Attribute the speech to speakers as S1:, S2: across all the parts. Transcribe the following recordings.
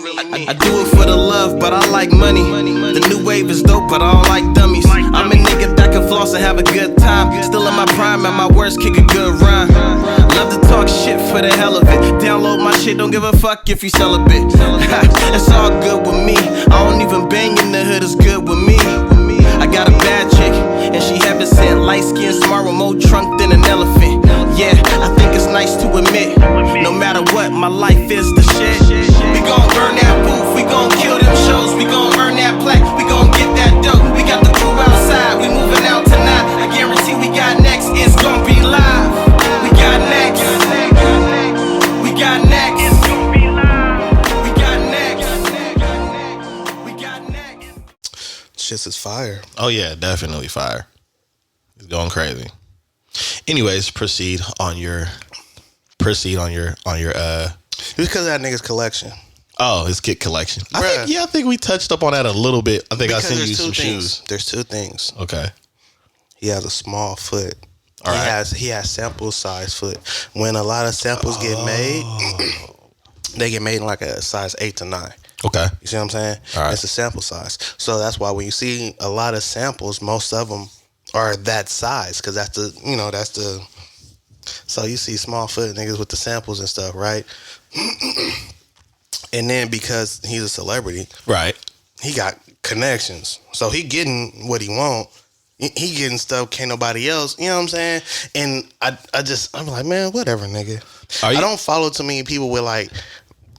S1: I do it for the love, but I like money. The new wave is dope, but I don't like dummies. I'm a nigga that can floss and have a good time. Still in my prime, at my worst, kick a good rhyme. Love to talk shit for the hell of it. Download my shit, don't give a fuck if you celibate. It's all good with me. I don't even bang in the hood, it's good with me. I got a bad chick, and she heaven sent. Light skin, smart with more trunk than an elephant. Yeah, I think it's nice to admit, no matter what, my life is the shit. We gon' burn that booth, we gon' kill them shows, we gon' earn that plaque, we gon' get that dough. We got the crew outside, we moving out tonight. I guarantee we got next, it's gon' be live. We got next, we got next, it's gon' be live. We got next, we got next.
S2: Shit's is fire.
S3: Oh yeah, definitely fire. It's going crazy. Anyways, proceed on your
S2: It's because of that nigga's collection.
S3: Oh, his kit collection. I think we touched up on that a little bit. I think I sent you some shoes.
S2: There's two things.
S3: Okay.
S2: He has a small foot.
S3: All right.
S2: He has sample size foot. When a lot of samples get made, they get made in like a size 8 to 9.
S3: Okay.
S2: You see what I'm saying?
S3: All right.
S2: It's a sample size. So that's why when you see a lot of samples, most of them are that size, because that's the so you see small foot niggas with the samples and stuff, right? And then because he's a celebrity,
S3: right,
S2: he got connections, so he getting what he want. He getting stuff can't nobody else. You know what I'm saying? And I'm like, man, whatever, nigga. I don't follow too many people with like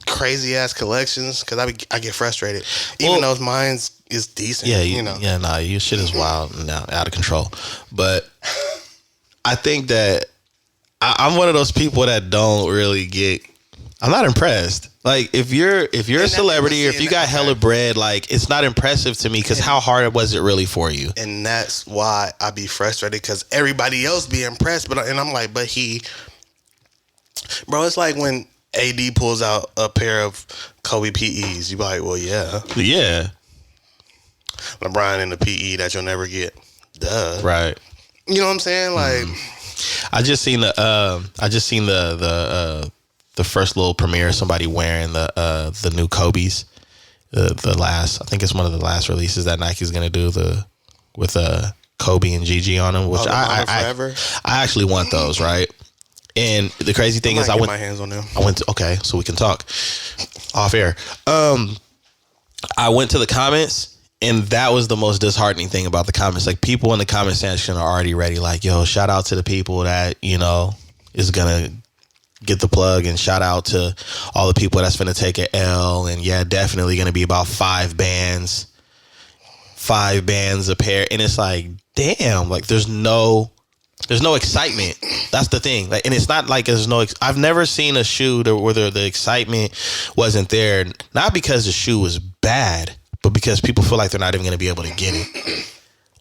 S2: crazy ass collections, because I get frustrated, even though mine's is decent.
S3: Yeah, your shit is wild now, out of control. But I think that I'm one of those people that don't really get. I'm not impressed. Like if you're a celebrity, or if you got hella bread, like it's not impressive to me, because how hard was it really for you?
S2: And that's why I be frustrated, because everybody else be impressed, and I'm like, but bro, it's like when AD pulls out a pair of Kobe PEs, you be like, well, yeah. LeBron in the PE that you'll never get. Duh.
S3: Right.
S2: You know what I'm saying? Like,
S3: I just seen the first little premiere of somebody wearing the new Kobe's. The last, I think it's one of the last releases that Nike's gonna do with Kobe and Gigi on them, which I actually want those, right? And the crazy thing is, I went my hands on them. Okay, so we can talk off air. I went to the comments, and that was the most disheartening thing about the comments. Like, people in the comment section are already ready. Like, yo, shout out to the people that, is gonna get the plug, and shout out to all the people that's gonna take an L. And yeah, definitely gonna be about 5 bands a pair. And it's like, damn, like there's no excitement. That's the thing. Like, and it's not like I've never seen a shoe where the excitement wasn't there. Not because the shoe was bad, but because people feel like they're not even going to be able to get it.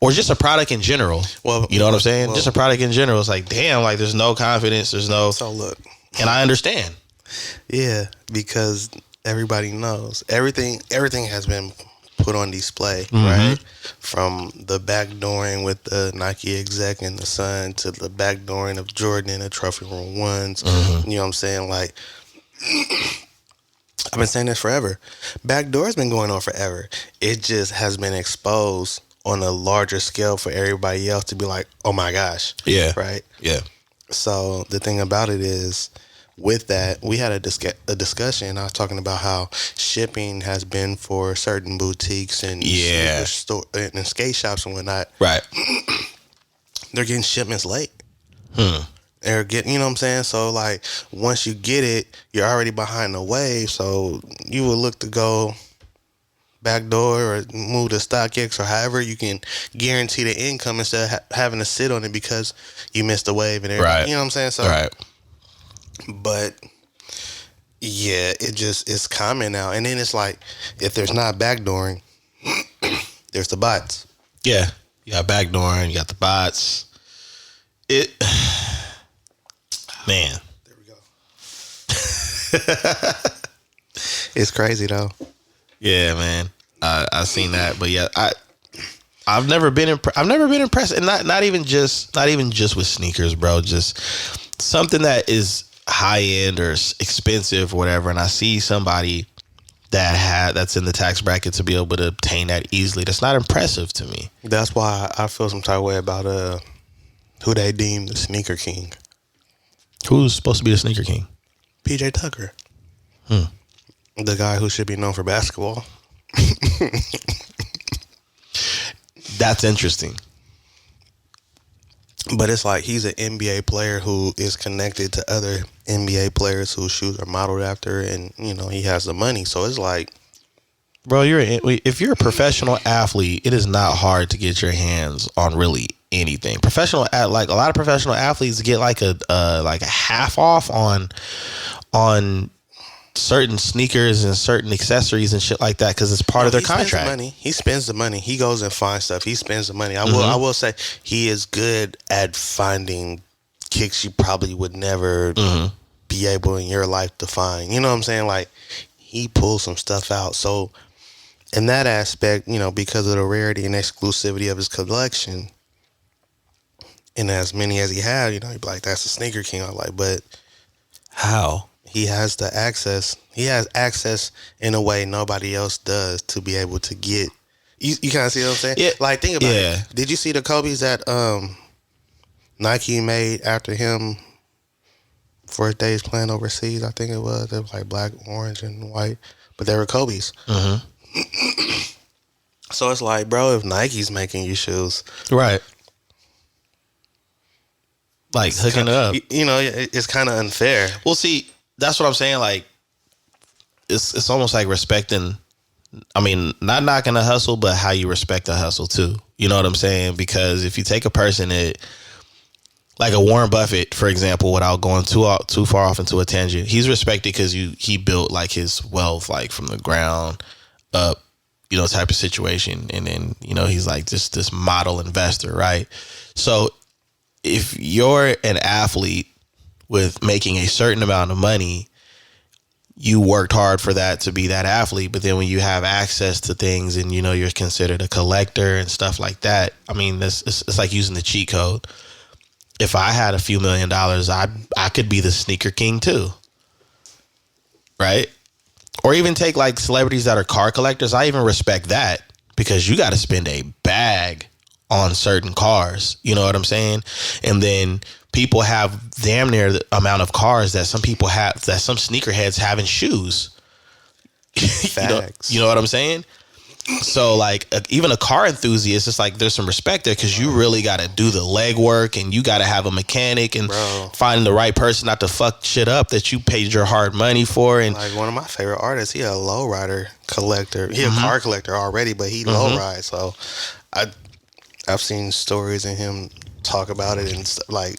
S3: Or just a product in general. Well, you know what I'm saying? Just a product in general. It's like, damn, like there's no confidence. So look. And I understand.
S2: Yeah, because everybody knows. Everything has been put on display, right? From the backdooring with the Nike exec and the Sun, to the backdooring of Jordan in the Trophy Room ones. You know what I'm saying? Like, I've been saying this forever. Backdoor's been going on forever. It just has been exposed on a larger scale for everybody else to be like, oh my gosh.
S3: Yeah.
S2: Right?
S3: Yeah.
S2: So the thing about it is, with that, we had a discussion. I was talking about how shipping has been for certain boutiques and and skate shops and whatnot.
S3: Right.
S2: They're getting shipments late. They're getting, you know what I'm saying? So, like, once you get it, you're already behind the wave. So you will look to go backdoor or move to StockX, or however you can guarantee the income instead of having to sit on it because you missed the wave and everything. Right. You know what I'm saying? So, right. But yeah, it's common now. And then it's like, if there's not backdooring, there's the bots.
S3: Yeah. You got backdooring, you got the bots. Man.
S2: There we go. It's crazy though.
S3: Yeah, man. I've seen that, but yeah, I've never been impressed, and not even just with sneakers, bro. Just something that is high end or expensive or whatever, and I see somebody that's in the tax bracket to be able to obtain that easily. That's not impressive to me.
S2: That's why I feel some type of way about who they deem the sneaker king.
S3: Who's supposed to be the sneaker king?
S2: PJ Tucker. The guy who should be known for basketball.
S3: That's interesting.
S2: But it's like he's an NBA player who is connected to other NBA players whose shoes are modeled after, and you know he has the money. So it's like,
S3: bro, if you're a professional athlete, it is not hard to get your hands on really anything. Like a lot of professional athletes get like a half off on certain sneakers and certain accessories and shit like that because it's part of their contract.
S2: He spends the money. He goes and finds stuff. He spends the money. I will say he is good at finding kicks you probably would never be able in your life to find. You know what I'm saying? Like he pulls some stuff out. So in that aspect, you know, because of the rarity and exclusivity of his collection, and as many as he had, you know, you'd be like, that's a sneaker king. I'm like, but
S3: how?
S2: He has the access. He has access in a way nobody else does to be able to get. You kind of see what I'm saying?
S3: Yeah.
S2: Like, think about it. Did you see the Kobe's that Nike made after him for his days playing overseas? I think it was. They were like black, orange, and white, but they were Kobe's. So it's like, bro, if Nike's making you shoes,
S3: right? Like hooking it up,
S2: you know, it's kind of unfair.
S3: Well, see. That's what I'm saying. Like, it's almost like respecting. I mean, not knocking the hustle, but how you respect the hustle too. You know what I'm saying? Because if you take a person that, like a Warren Buffett, for example, without going too far off into a tangent, he's respected because he built like his wealth like from the ground up, you know, type of situation, and then you know he's like just this model investor, right? So if you're an athlete with making a certain amount of money, you worked hard for that to be that athlete. But then when you have access to things and, you know, you're considered a collector and stuff like that, I mean, it's like using the cheat code. If I had a few $1 million, I could be the sneaker king too. Right? Or even take like celebrities that are car collectors. I even respect that because you got to spend a bag on certain cars. You know what I'm saying? And then people have damn near the amount of cars that some people have, that some sneakerheads have in shoes.
S2: Facts.
S3: You know what I'm saying? So like even a car enthusiast, it's like there's some respect there because you really got to do the legwork and you got to have a mechanic and find the right person not to fuck shit up that you paid your hard money for. And
S2: like one of my favorite artists, he a lowrider collector. He a car collector already, but he lowride. So I've seen stories in him talk about it and like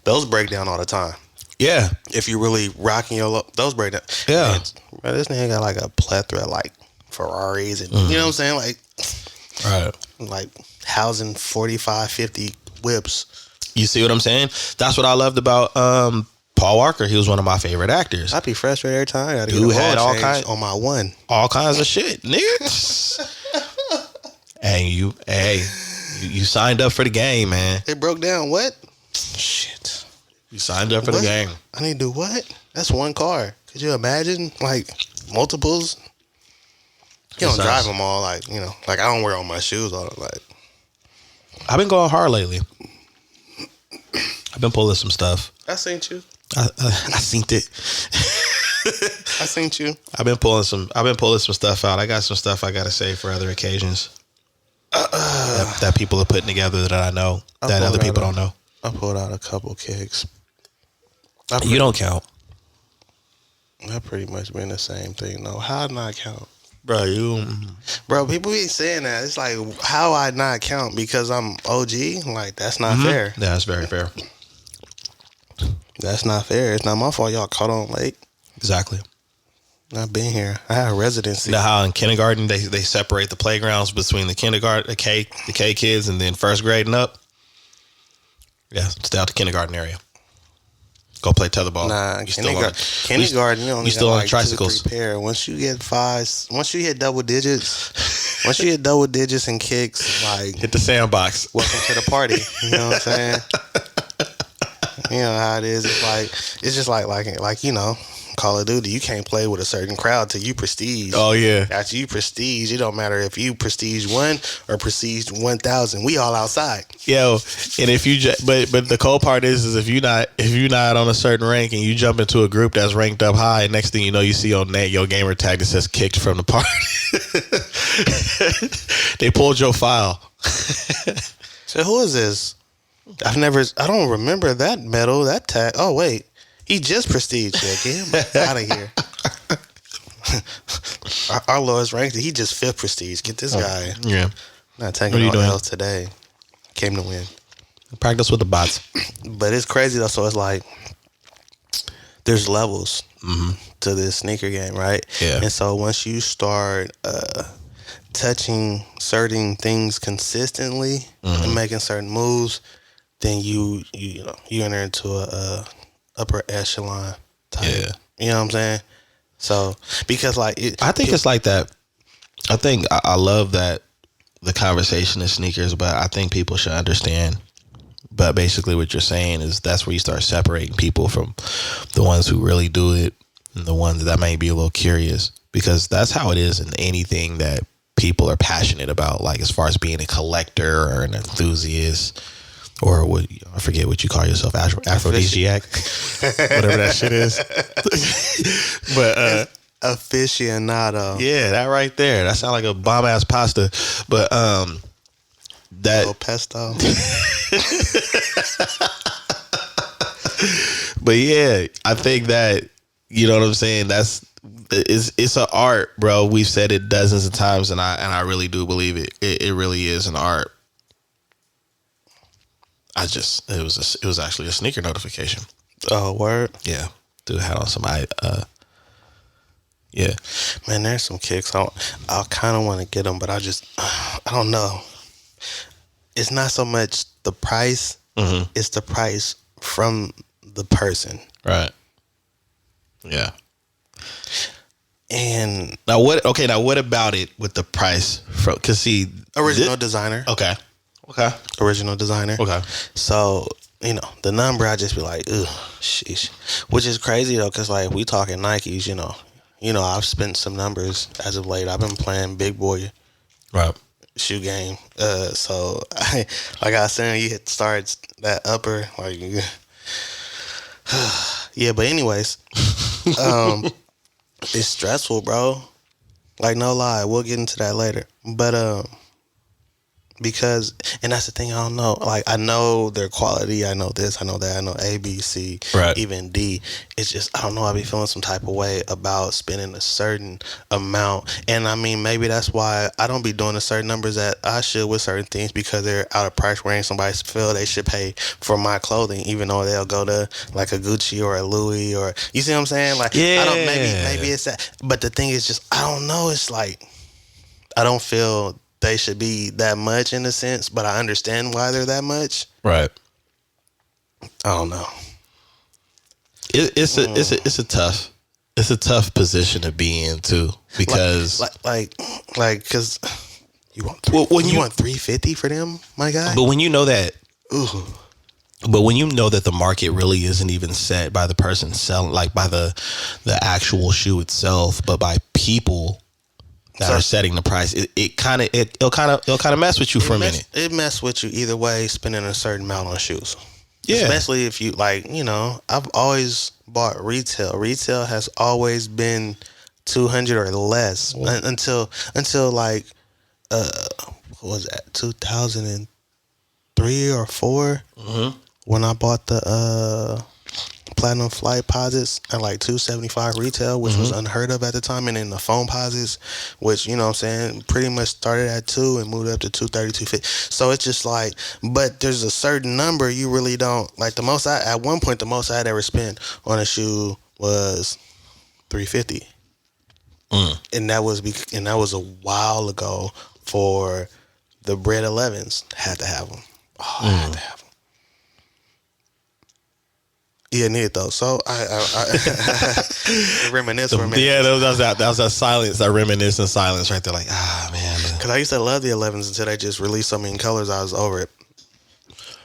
S2: those break down all the time.
S3: Yeah.
S2: If you really rocking those break down.
S3: Yeah.
S2: Man, this nigga got like a plethora of like Ferraris and you know what I'm saying? Like housing 45, 50 whips.
S3: You see what I'm saying? That's what I loved about Paul Walker. He was one of my favorite actors.
S2: I'd be frustrated every time. I gotta
S3: Dude had all kinds
S2: on my one.
S3: All kinds of shit, nigga. And you signed up for the game, man.
S2: It broke down. What? Shit.
S3: You signed up for the game.
S2: I need to do what? That's one car. Could you imagine like multiples? You don't drive them all, like, you know, like I don't wear all my shoes all like.
S3: I've been going hard lately. I've been pulling some stuff.
S2: I seen you.
S3: I seen it.
S2: I seen you.
S3: I've been pulling some stuff out. I got some stuff I gotta save for other occasions. That people are putting together that I know that other people don't know.
S2: I pulled out a couple kicks.
S3: You don't count.
S2: That pretty much been the same thing though. How I not count?
S3: Bro,
S2: people be saying that. It's like, how I not count because I'm OG? Like, that's not fair.
S3: Yeah, that's very fair.
S2: That's not fair. It's not my fault y'all caught on late.
S3: Exactly.
S2: I've been here. I had a residency.
S3: You know how in kindergarten they separate the playgrounds between the the K kids and then first grade and up? Yeah, it's down to kindergarten area. Go play tetherball.
S2: Nah, kindergarten, you only
S3: still
S2: got
S3: on
S2: like
S3: tricycles.
S2: 2-3 pair. Once you hit double digits, and kicks, like
S3: hit the sandbox.
S2: Welcome to the party. You know what I'm saying? You know how it is. It's just like you know, Call of Duty, you can't play with a certain crowd till you prestige.
S3: Oh yeah.
S2: After you prestige, it don't matter if you prestige 1 or prestige 1,000. We all outside.
S3: Yo, and if you but the cold part is if you're not on a certain rank and you jump into a group that's ranked up high, next thing you know, you see on net your gamer tag that says kicked from the party. They pulled your file.
S2: So who is this? I don't remember that medal, that tag. Oh wait, he just prestige. Yeah, get him out of here. Our lowest ranked, he just 5th prestige. Get this guy.
S3: Yeah.
S2: Not taking no L's today. Came to win.
S3: Practice with the bots.
S2: But it's crazy though. So it's like there's levels to this sneaker game, right?
S3: Yeah.
S2: And so once you start touching certain things consistently and making certain moves, then you enter into a upper echelon type.
S3: Yeah.
S2: You know what I'm saying? So because like
S3: I think it's like that. I think I love that the conversation is sneakers, but I think people should understand. But basically, what you're saying is that's where you start separating people from the ones who really do it and the ones that may be a little curious, because that's how it is in anything that people are passionate about. Like as far as being a collector or an enthusiast, or what I forget what you call yourself, aphrodisiac, whatever that shit is. But
S2: aficionado.
S3: Yeah, that right there. That sounds like a bomb ass pasta. But that
S2: pesto.
S3: But yeah, I think that, you know what I'm saying, it's an art, bro. We've said it dozens of times, and I really do believe it. It really is an art. It was actually a sneaker notification.
S2: Oh, word?
S3: Yeah. Dude had on some yeah.
S2: Man, there's some kicks. I kind of want to get them, but I don't know. It's not so much the price. It's the price from the person.
S3: Right. Yeah.
S2: And
S3: now what about it with the price? Because see,
S2: original designer.
S3: Okay.
S2: Original designer.
S3: Okay.
S2: So, the number, I just be like, ugh, sheesh. Which is crazy though, because like we talking Nikes, I've spent some numbers as of late. I've been playing big boy shoe game. So like I was saying, you hit starts that upper, like yeah, but anyways, it's stressful, bro. Like no lie, we'll get into that later. But because, and that's the thing, I don't know. Like, I know their quality. I know this. I know that. I know A, B, C, even D. It's just, I don't know. I be feeling some type of way about spending a certain amount. And I mean, maybe that's why I don't be doing the certain numbers that I should with certain things, because they're out of price range. Somebody feel they should pay for my clothing, even though they'll go to like a Gucci or a Louis, or, you see what I'm saying? Like,
S3: yeah.
S2: I don't, maybe it's that. But the thing is just, I don't know. It's like, I don't feel they should be that much in a sense, but I understand why they're that much.
S3: Right.
S2: I don't know.
S3: It's a tough position to be in too, because
S2: because you want you want $350 for them, my guy.
S3: But when you know that,
S2: ooh.
S3: But when you know that the market really isn't even set by the person selling, like by the actual shoe itself, but by people that are setting the price, it'll kind of mess with you for a minute.
S2: It mess with you either way, spending a certain amount on shoes.
S3: Yeah. Especially
S2: if you I've always bought retail. Retail has always been $200 or less until like what was that, 2003 or 4 when I bought the Platinum Flight posits at like $275 retail, which was unheard of at the time, and then the foam posits, which, you know what I'm saying, pretty much started at $2 and moved up to $230, $250. So it's just like, but there's a certain number you really don't like. At one point the most I'd ever spent on a shoe was $350, and that was a while ago for the Bread 11s. Had to have them. I had to have them. Yeah, needed those. So I reminisce for a minute.
S3: Yeah, that was that silence, that reminiscent silence right there. Like, man.
S2: Because I used to love the 11s until they just released so many colors. I was over it.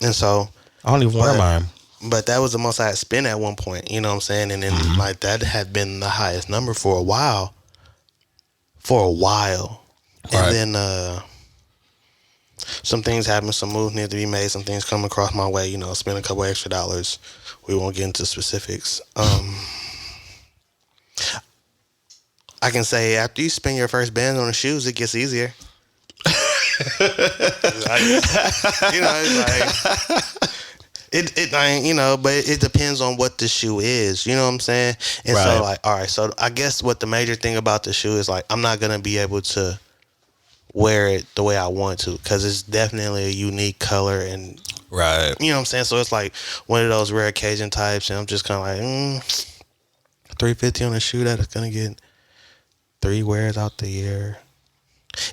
S2: And so
S3: I don't even wear mine.
S2: But that was the most I had spent at one point. You know what I'm saying? And then like that had been the highest number for a while.
S3: Right.
S2: And then some things happened, some moves need to be made, some things come across my way, you know, spend a couple extra dollars. We won't get into specifics. I can say after you spend your first band on the shoes, it gets easier. Like, you know, it's like you know, but it depends on what the shoe is. You know what I'm saying? And so like, all right, so I guess what the major thing about the shoe is like, I'm not gonna be able to wear it the way I want to because it's definitely a unique color and
S3: Right.
S2: you know what I'm saying. So it's like one of those rare occasion types, and I'm just kind of like, $350 on a shoe that is gonna get 3 wears out the year.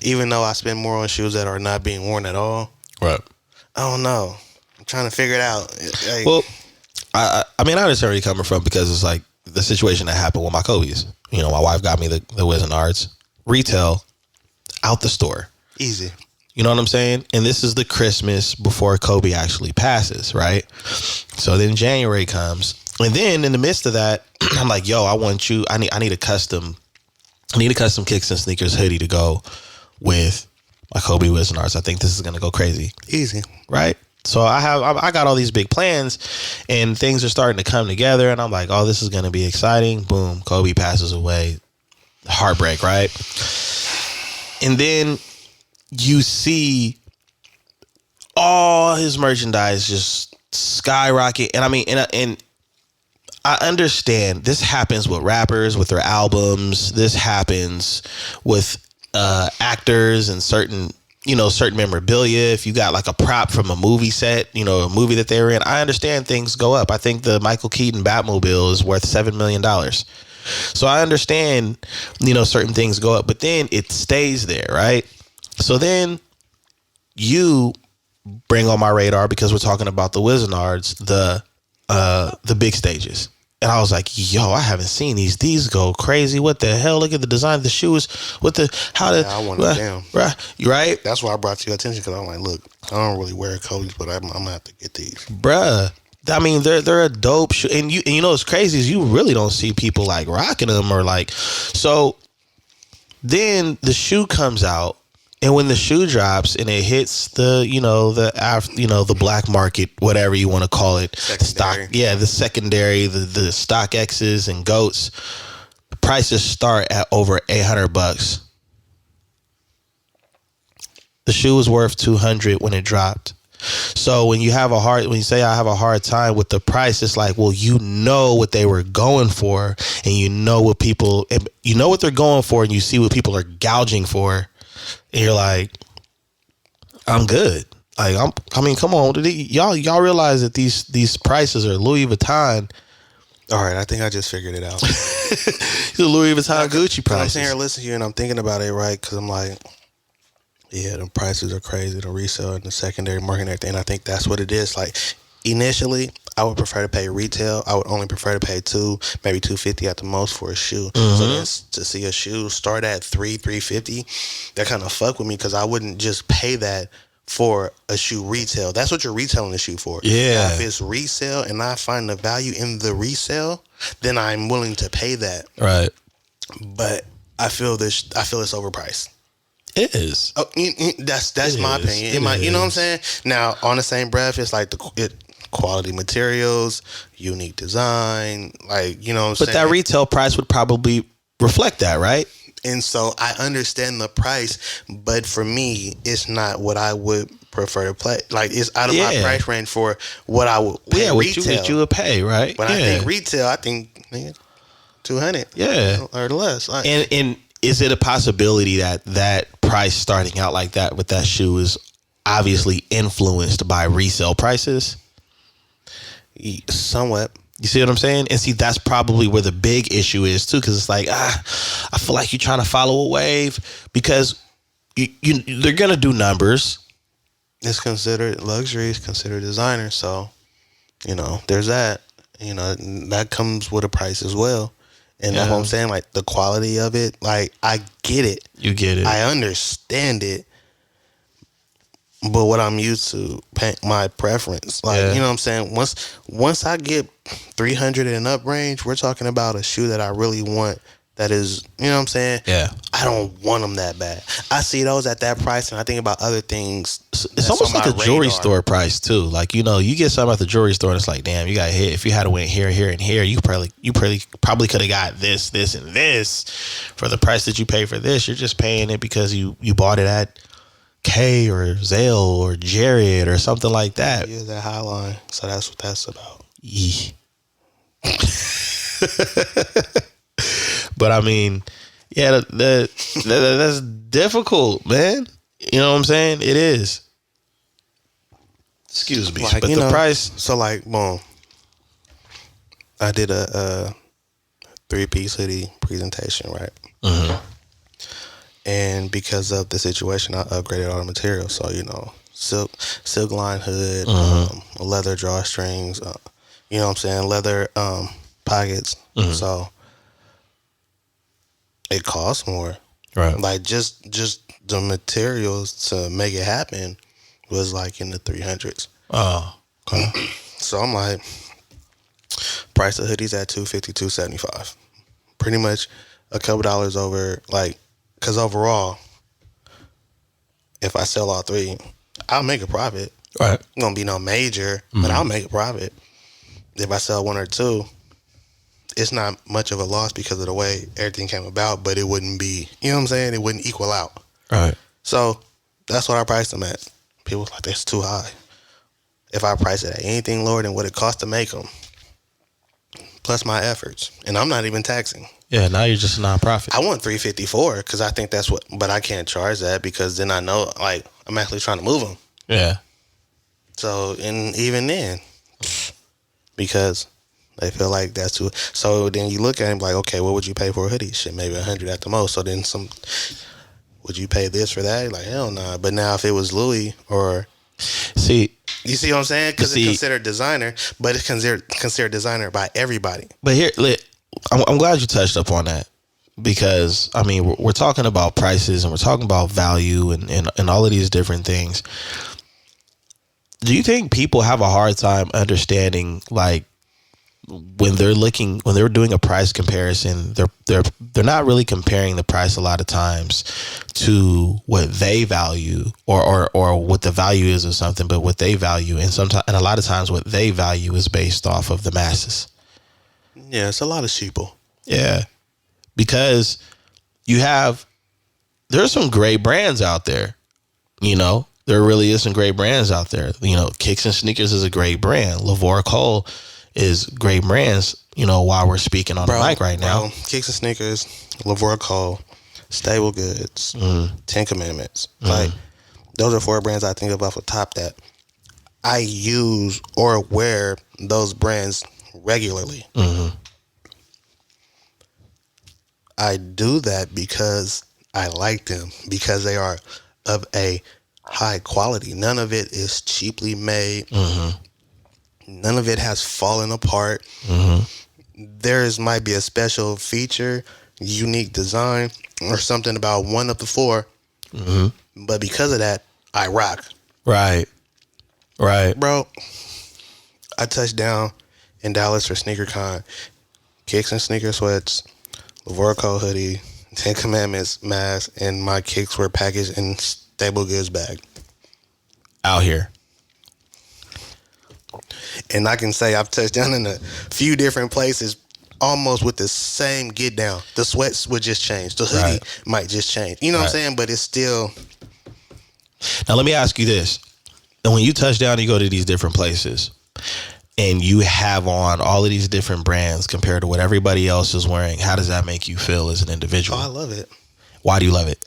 S2: Even though I spend more on shoes that are not being worn at all.
S3: Right.
S2: I don't know. I'm trying to figure it out. Like,
S3: Well, I mean, I understand where you're coming from because it's like the situation that happened with my Kobe's. You know, my wife got me the Wizenards retail out the store.
S2: easy.
S3: You know what I'm saying? And this is the Christmas before Kobe actually passes, right? So then January comes, and then in the midst of that, I'm like, "Yo, I need a custom kicks and sneakers hoodie to go with my Kobe Wizenards. I think this is gonna go crazy,
S2: Easy.
S3: right?" So I got all these big plans, and things are starting to come together, and I'm like, "Oh, this is gonna be exciting." Boom, Kobe passes away, heartbreak, right? And then you see all his merchandise just skyrocket. And I mean, and I understand this happens with rappers, with their albums. This happens with actors and certain memorabilia. If you got like a prop from a movie set, you know, a movie that they were in, I understand things go up. I think the Michael Keaton Batmobile is worth $7 million. So I understand, you know, certain things go up, but then it stays there, right? So then you bring on my radar because we're talking about the Wizenards, the big stages. And I was like, yo, I haven't seen these. These go crazy. What the hell? Look at the design of the shoes.
S2: I want it down.
S3: Right?
S2: That's why I brought to your attention because I'm like, look, I don't really wear Kobe's, but I'm gonna have to get these.
S3: Bruh. I mean, they're a dope shoe. And you know what's crazy is you really don't see people like rocking them or like. So then the shoe comes out. And when the shoe drops and it hits the black market, whatever you want to call it,
S2: Secondary.
S3: the secondary, the stock X's and goats, the prices start at over $800. The shoe was worth $200 when it dropped. So when you say I have a hard time with the price, it's like, well, you know what they were going for, and you know what they're going for, and you see what people are gouging for. And you're like, I'm good. Like I mean, come on, y'all realize that these prices are Louis Vuitton.
S2: All right, I think I just figured it out.
S3: The Louis Vuitton Gucci prices.
S2: I'm sitting here listening to you and I'm thinking about it, right? Because I'm like, yeah, the prices are crazy, the resale and the secondary market and everything. And I think that's what it is. Like initially, I would prefer to pay retail. I would only prefer to pay maybe $250 at the most for a shoe.
S3: Mm-hmm.
S2: So then to see a shoe start at $350, that kind of fuck with me because I wouldn't just pay that for a shoe retail. That's what you're retailing the shoe for.
S3: Yeah.
S2: Now, if it's resale and I find the value in the resale, then I'm willing to pay that.
S3: Right.
S2: But I feel it's overpriced.
S3: It is.
S2: Oh, that's my opinion. You know what I'm saying? Now, on the same breath, it's like quality materials, unique design, like, you know what I'm saying?
S3: But that retail price would probably reflect that, right?
S2: And so I understand the price, but for me, it's not what I would prefer to play. Like, it's out of my price range for what I would pay retail.
S3: What you would pay, right?
S2: When I think retail, I think $200, or less.
S3: And is it a possibility that price starting out like that with that shoe is obviously influenced by resale prices?
S2: Somewhat.
S3: You see what I'm saying? And see, that's probably where the big issue is too, because it's like, I feel like you're trying to follow a wave because they're gonna do numbers.
S2: It's considered luxury. It's considered designer. So, you know, there's that. You know, that comes with a price as well. And that's what I'm saying. Like the quality of it, like I get it.
S3: You get it.
S2: I understand it. but what I'm used to, my preference, like you know what I'm saying. Once I get 300 and up range, we're talking about a shoe that I really want. That is, you know what I'm saying?
S3: Yeah.
S2: I don't want them that bad. I see those at that price, and I think about other things.
S3: It's almost like a jewelry store price too. Like, you know, you get something at the jewelry store, and it's like, damn, you got hit. If you had to went here, here, and here, you probably could have got this, and this for the price that you pay for this. You're just paying it because you bought it at K or Zale or Jared or something like that.
S2: Yeah, that Highline. So that's what that's about.
S3: Yeah. But I mean, yeah, that's difficult, man. You know what I'm saying? It is. Excuse me,
S2: like,
S3: but the price.
S2: So like, boom. I did a 3-piece hoodie presentation, right?
S3: Mm-hmm.
S2: And because of the situation, I upgraded all the materials. So, you know, silk line hood, leather drawstrings, you know what I'm saying, leather pockets.
S3: Mm-hmm.
S2: So it costs more.
S3: Right.
S2: Like just the materials to make it happen was like in the 300s.
S3: Oh, okay.
S2: So I'm like, price of hoodies at $250, $275. Pretty much a couple dollars over, like, because overall, if I sell all three, I'll make a profit.
S3: Right.
S2: It's going to be no major, but I'll make a profit. If I sell one or two, it's not much of a loss because of the way everything came about, but it wouldn't be, you know what I'm saying? It wouldn't equal out.
S3: Right.
S2: So that's what I priced them at. People was like, that's too high. If I price it at anything lower than what it costs to make them, plus my efforts, and I'm not even taxing.
S3: Yeah, now you're just a nonprofit.
S2: I want $354 because I think that's what, but I can't charge that because then I know, like, I'm actually trying to move them.
S3: Yeah.
S2: So, and even then, because they feel like that's too. So then you look at him like, okay, what would you pay for a hoodie? Shit, maybe 100 at the most. So then would you pay this for that? Like, hell nah. But now if it was Louis or, you see what I'm saying? Because it's considered designer, but it's considered designer by everybody.
S3: But here, I'm glad you touched up on that because, I mean, we're talking about prices and we're talking about value and all of these different things. Do you think people have a hard time understanding, like, when they're doing a price comparison, they're not really comparing the price a lot of times to what they value or what the value is of something, but what they value, and a lot of times what they value is based off of the masses.
S2: Yeah, it's a lot of sheeple.
S3: Yeah, because there's some great brands out there, you know. There really is some great brands out there. You know, Kicks and Sneakers is a great brand. Lavore Cole is great brands, you know, while we're speaking on the mic right now.
S2: Kicks and Sneakers, Lavore Cole, Stable Goods, 10 Commandments. Like, those are 4 brands I think of off the top that I use or wear those brands regularly. I do that because I like them, because they are of a high quality. None of it is cheaply made. None of it has fallen apart. Might be a special feature, unique design, or something about one of the 4. But because of that, I rock. Right. Bro, I touched down in Dallas for SneakerCon. Kicks and sneaker sweats, Lavore Cole hoodie, 10 Commandments mask, and my kicks were packaged in Stable Goods bag.
S3: Out here.
S2: And I can say I've touched down in a few different places almost with the same get down. The sweats would just change. The hoodie might just change. You know what I'm saying? But it's still.
S3: Now, let me ask you this. And when you touch down, you go to these different places and you have on all of these different brands compared to what everybody else is wearing, how does that make you feel as an individual?
S2: Oh, I love it.
S3: Why do you love it?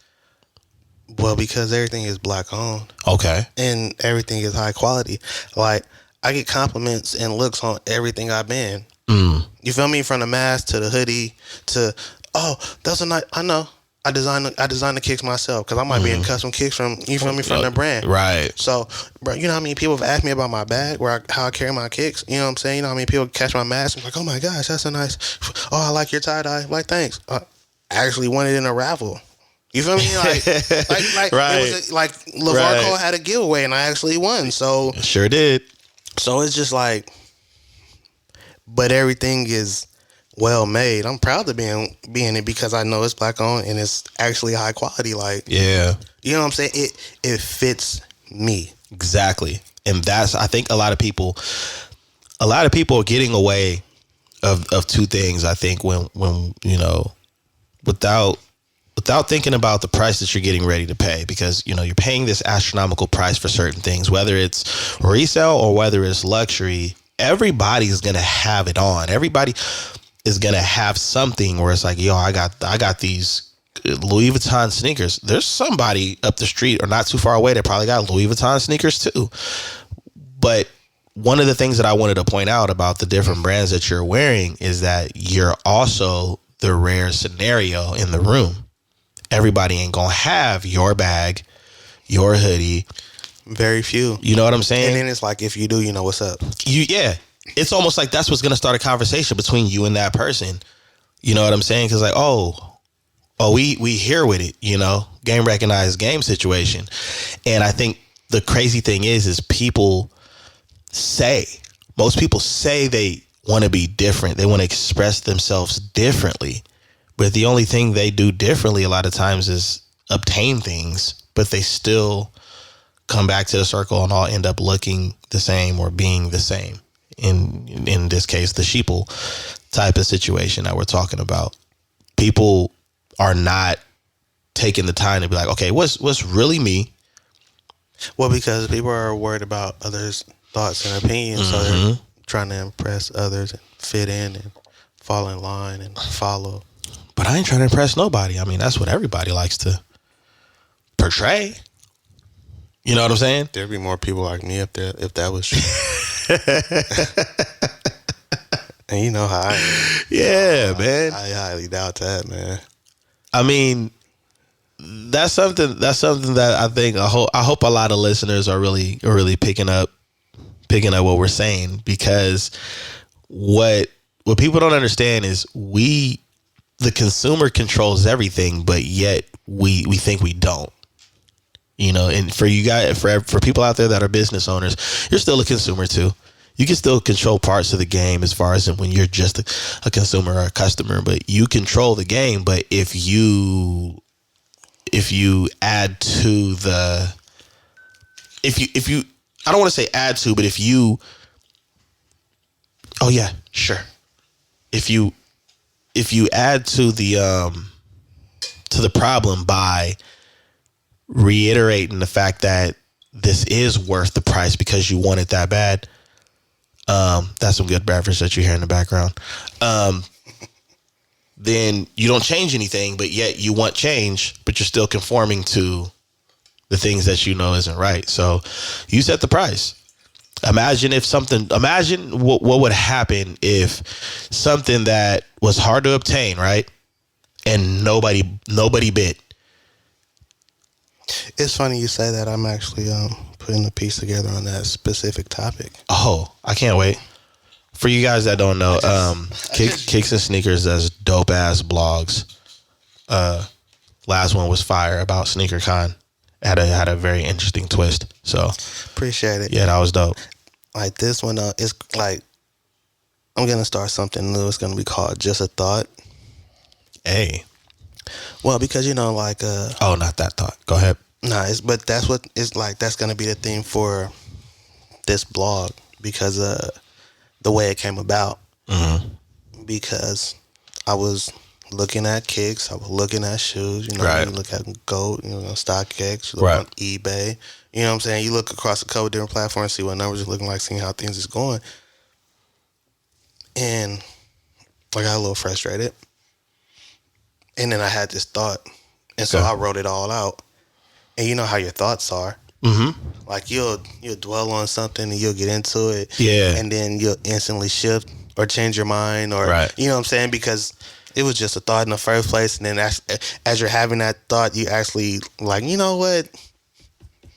S2: Well, because everything is black owned.
S3: Okay.
S2: And everything is high quality. Like, I get compliments and looks on everything I've been. You feel me? From the mask to the hoodie to, oh, that's a nice, I know. I designed the kicks myself because I might be in custom kicks from, you feel me, from the brand. Right. So, bro, you know how many people have asked me about my bag, how I carry my kicks? You know what I'm saying? You know how many people catch my mask and like, oh my gosh, that's a nice, oh, I like your tie-dye. Like, thanks. I actually won it in a raffle. You feel me? Like
S3: Right.
S2: it was like LeVar
S3: Right.
S2: Cole had a giveaway and I actually won. So
S3: Sure did.
S2: it's just like, but everything is well made. I'm proud to be in it because I know it's black owned and it's actually high quality. Like,
S3: Yeah.
S2: you know what I'm saying? It fits me.
S3: Exactly. And that's, I think a lot of people are getting away of two things. I think when you know, without thinking about the price that you're getting ready to pay, because you know you're paying this astronomical price for certain things, whether it's resale or whether it's luxury. Everybody's gonna have it on. Everybody is gonna have something where it's like, yo, I got these Louis Vuitton sneakers. There's somebody up the street or not too far away that probably got Louis Vuitton sneakers too. But one of the things that I wanted to point out about the different brands that you're wearing is that you're also the rare scenario in the room. Everybody ain't gonna have your bag, your hoodie.
S2: Very few.
S3: You know what I'm saying?
S2: And then it's like, if you do, you know what's up.
S3: Yeah. It's almost like that's what's gonna start a conversation between you and that person. You know what I'm saying? Because like, we here with it. You know, game recognized game situation. And I think the crazy thing is most people say they want to be different. They want to express themselves differently. But the only thing they do differently a lot of times is obtain things, but they still come back to the circle and all end up looking the same or being the same. In this case, the sheeple type of situation that we're talking about. People are not taking the time to be like, okay, what's really me?
S2: Well, because people are worried about others' thoughts and opinions, so they're trying to impress others and fit in and fall in line and follow.
S3: But I ain't trying to impress nobody. I mean, that's what everybody likes to portray. You know what I'm saying?
S2: There'd be more people like me if that was true. And you know how I am.
S3: Yeah, man.
S2: I highly doubt that, man.
S3: I mean, that's something that I think I hope a lot of listeners are really picking up what we're saying, because what people don't understand is the consumer controls everything, but yet we think we don't. You know, and for you guys, for people out there that are business owners, you're still a consumer too. You can still control parts of the game as far as when you're just a consumer or a customer, but you control the game. But if you add to the, if you, I don't want to say add to, but if you, oh yeah, sure. If you add to the problem by reiterating the fact that this is worth the price because you want it that bad, that's some good beverage that you hear in the background. Then you don't change anything, but yet you want change, but you're still conforming to the things that you know isn't right. So you set the price. Imagine what would happen if something that was hard to obtain, right? And nobody bid.
S2: It's funny you say that. I'm actually putting a piece together on that specific topic.
S3: Oh, I can't wait. For you guys that don't know, Kicks and Sneakers does dope ass blogs. Last one was fire about SneakerCon. Had a very interesting twist. So
S2: appreciate it.
S3: Yeah, that was dope.
S2: Like this one, it's like I'm gonna start something new. It's gonna be called Just a Thought.
S3: Hey.
S2: Well, because like
S3: oh, not that thought. Go ahead.
S2: Nah, but that's what it's like. That's gonna be the theme for this blog, because the way it came about. Mm-hmm. Because I was looking at kicks, I was looking at shoes.
S3: Right.
S2: You look at GOAT, StockX, you look
S3: right.
S2: on eBay. You know what I'm saying? You look across a couple different platforms, see what numbers are looking like, seeing how things is going. And I got a little frustrated. And then I had this thought. And so I wrote it all out. And you know how your thoughts are. Mm-hmm. Like you'll dwell on something and you'll get into it.
S3: Yeah.
S2: And then you'll instantly shift or change your mind, or,
S3: right.
S2: You know what I'm saying? Because it was just a thought in the first place. And then as you're having that thought, you actually like, you know what?